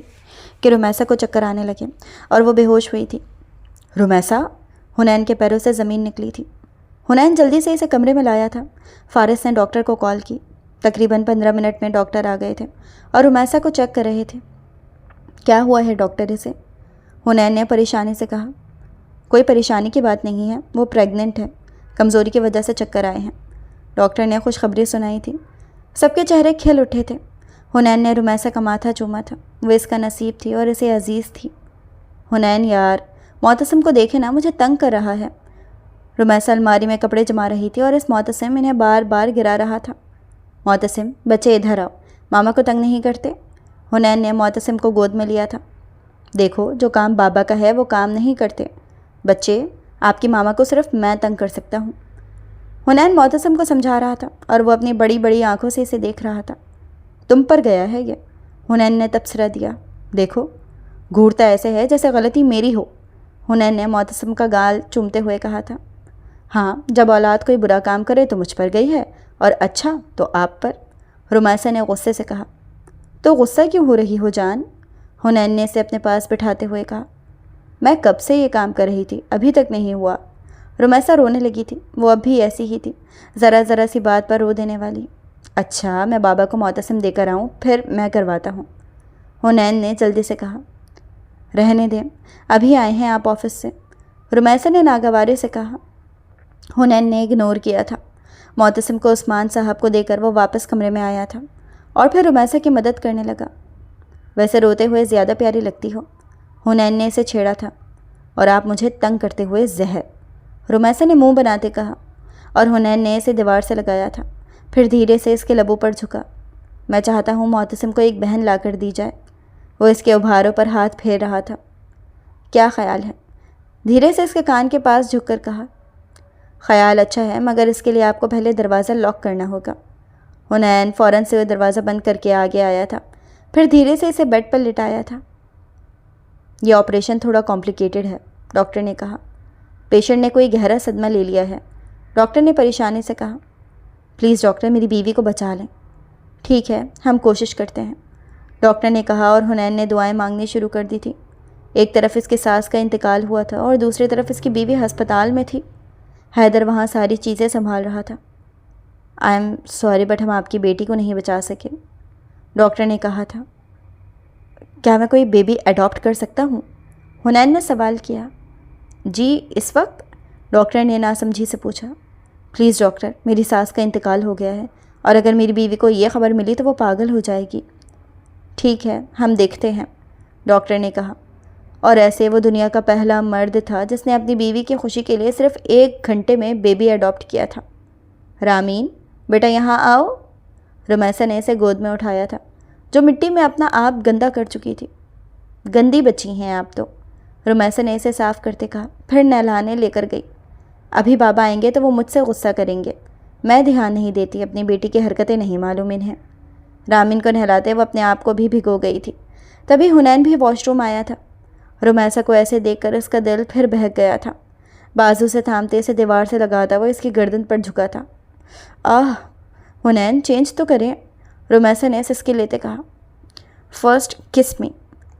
کہ رمیسا کو چکر آنے لگے اور وہ بے ہوش ہوئی تھی۔ رمیسا، حنین کے پیروں سے زمین نکلی تھی۔ حنین جلدی سے اسے کمرے میں لایا تھا۔ فارس نے ڈاکٹر کو کال کی۔ تقریباً 15 منٹ میں ڈاکٹر آ گئے تھے اور رمیسا کو چیک کر رہے تھے۔ کیا ہوا ہے ڈاکٹر اسے؟ حنین نے پریشانی سے کہا۔ کوئی پریشانی کی بات نہیں ہے، وہ پریگننٹ ہے، کمزوری کی وجہ سے چکر آئے ہیں۔ ڈاکٹر نے خوشخبری سنائی تھی۔ سب کے چہرے کھل اٹھے تھے۔ حنین نے رمیسا کا ماتھا چوما تھا، وہ اس کا نصیب تھی اور اسے عزیز تھی۔ حنین یار، معتصم کو دیکھے نا، مجھے تنگ کر رہا ہے۔ رمیسا الماری میں کپڑے جما رہی تھی اور اس معتصم انہیں بار بار گرا رہا تھا۔ معتصم، بچے ادھر آؤ، ماما کو تنگ نہیں کرتے؟ حنین نے معتصم کو گود میں لیا تھا۔ دیکھو، جو کام بابا کا ہے وہ کام نہیں کرتے۔ بچے، آپ کی ماما کو صرف میں تنگ کر سکتا ہوں۔ حنین معتصم کو سمجھا رہا تھا اور وہ اپنی بڑی بڑی آنکھوں سے اسے دیکھ رہا تھا۔ تم پر گیا ہے یہ، حنین نے تبصرہ دیا۔ دیکھو، گھورتا ایسے ہے جیسے غلطی میری ہو، حنین نے معتصم کا گال چومتے ہوئے کہا تھا۔ ہاں، جب اولاد کوئی برا کام کرے تو مجھ پر گئی ہے، اور اچھا تو آپ پر، رمیسا نے غصے سے کہا۔ تو غصہ کیوں ہو رہی ہو جان؟ حنین نے اسے اپنے پاس بٹھاتے ہوئے کہا۔ میں کب سے یہ کام کر رہی تھی، ابھی تک نہیں ہوا۔ رمیسا رونے لگی تھی، وہ اب بھی ایسی ہی تھی، ذرا ذرا سی بات پر رو دینے والی۔ اچھا، میں بابا کو معتصم دے کر آؤں، پھر میں کرواتا ہوں، حنین نے جلدی سے کہا۔ رہنے دیں، ابھی آئے ہیں آپ آفس سے، رمیسا نے ناگوارے سے کہا۔ حنین نے اگنور کیا تھا۔ معتصم کو عثمان صاحب کو دے کر وہ واپس کمرے میں آیا تھا اور پھر رمیسا کی مدد کرنے لگا۔ ویسے روتے ہوئے زیادہ پیاری لگتی ہو، حنین نے اسے چھیڑا تھا، اور آپ مجھے تنگ کرتے ہوئے زہر، رمیسا نے منہ بناتے کہا، اور حنین نے اسے دیوار سے لگایا تھا، پھر دھیرے سے اس کے لبوں پر جھکا۔ میں چاہتا ہوں معتصم کو ایک بہن لا کر دی جائے، وہ اس کے ابھاروں پر ہاتھ پھیر رہا تھا۔ کیا خیال ہے؟ دھیرے سے اس کے کان کے پاس جھک کر کہا۔ خیال اچھا ہے، مگر اس کے لیے آپ کو پہلے دروازہ لاک کرنا ہوگا۔ حنین فوراً سے وہ دروازہ بند کر کے آگے آیا تھا، پھر دھیرے سے اسے بیڈ پر لٹایا تھا۔ یہ آپریشن تھوڑا کمپلیکیٹڈ ہے، ڈاکٹر نے کہا۔ پیشنٹ نے کوئی گہرا صدمہ لے لیا ہے، ڈاکٹر نے پریشانی سے کہا۔ پلیز ڈاکٹر، میری بیوی کو بچا لیں۔ ٹھیک ہے، ہم کوشش کرتے ہیں، ڈاکٹر نے کہا، اور حنین نے دعائیں مانگنی شروع کر دی تھی۔ ایک طرف اس کے ساس کا انتقال ہوا تھا اور دوسری طرف اس کی بیوی ہسپتال میں تھی۔ حیدر وہاں ساری چیزیں سنبھال رہا تھا۔ آئی ایم سوری بٹ ہم آپ کی بیٹی کو نہیں بچا سکے، ڈاکٹر نے کہا تھا۔ کیا میں کوئی بیبی اڈاپٹ کر سکتا ہوں؟ حنین نے سوال کیا۔ جی، اس وقت؟ ڈاکٹر نے ناسمجھی سے پوچھا۔ پلیز ڈاکٹر، میری ساس کا انتقال ہو گیا ہے، اور اگر میری بیوی کو یہ خبر ملی تو وہ پاگل ہو جائے گی۔ ٹھیک ہے، ہم دیکھتے ہیں، ڈاکٹر نے کہا۔ اور ایسے وہ دنیا کا پہلا مرد تھا جس نے اپنی بیوی کی خوشی کے لیے صرف 1 گھنٹے میں بیبی اڈاپٹ کیا تھا۔ رامین، بیٹا یہاں آؤ، رمیسا نے اسے گود میں اٹھایا تھا، جو مٹی میں اپنا آپ گندا کر چکی تھی۔ گندی بچی ہیں آپ تو، رمیسا نے اسے صاف کرتے کہا، پھر نہلانے لے کر گئی۔ ابھی بابا آئیں گے تو وہ مجھ سے غصہ کریں گے، میں دھیان نہیں دیتی، اپنی بیٹی کی حرکتیں نہیں معلوم انہیں۔ رامین کو نہلاتے وہ اپنے آپ کو بھی بھگو گئی تھی۔ تبھی حنین بھی واش روم آیا تھا۔ رمیسا کو ایسے دیکھ کر اس کا دل پھر بہک گیا تھا۔ بازو سے تھامتے اسے دیوار سے لگاتا وہ اس کی گردن پر جھکا تھا۔ آہ، حنین چینج تو کریں، رمیسا نے سسکی لیتے کہا۔ فرسٹ کس می،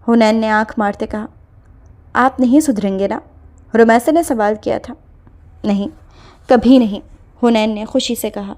حنین نے آنکھ مارتے کہا۔ آپ نہیں سدھریں گے نا؟ رمیسا نے سوال کیا تھا۔ نہیں، کبھی نہیں، حنین نے خوشی سے کہا۔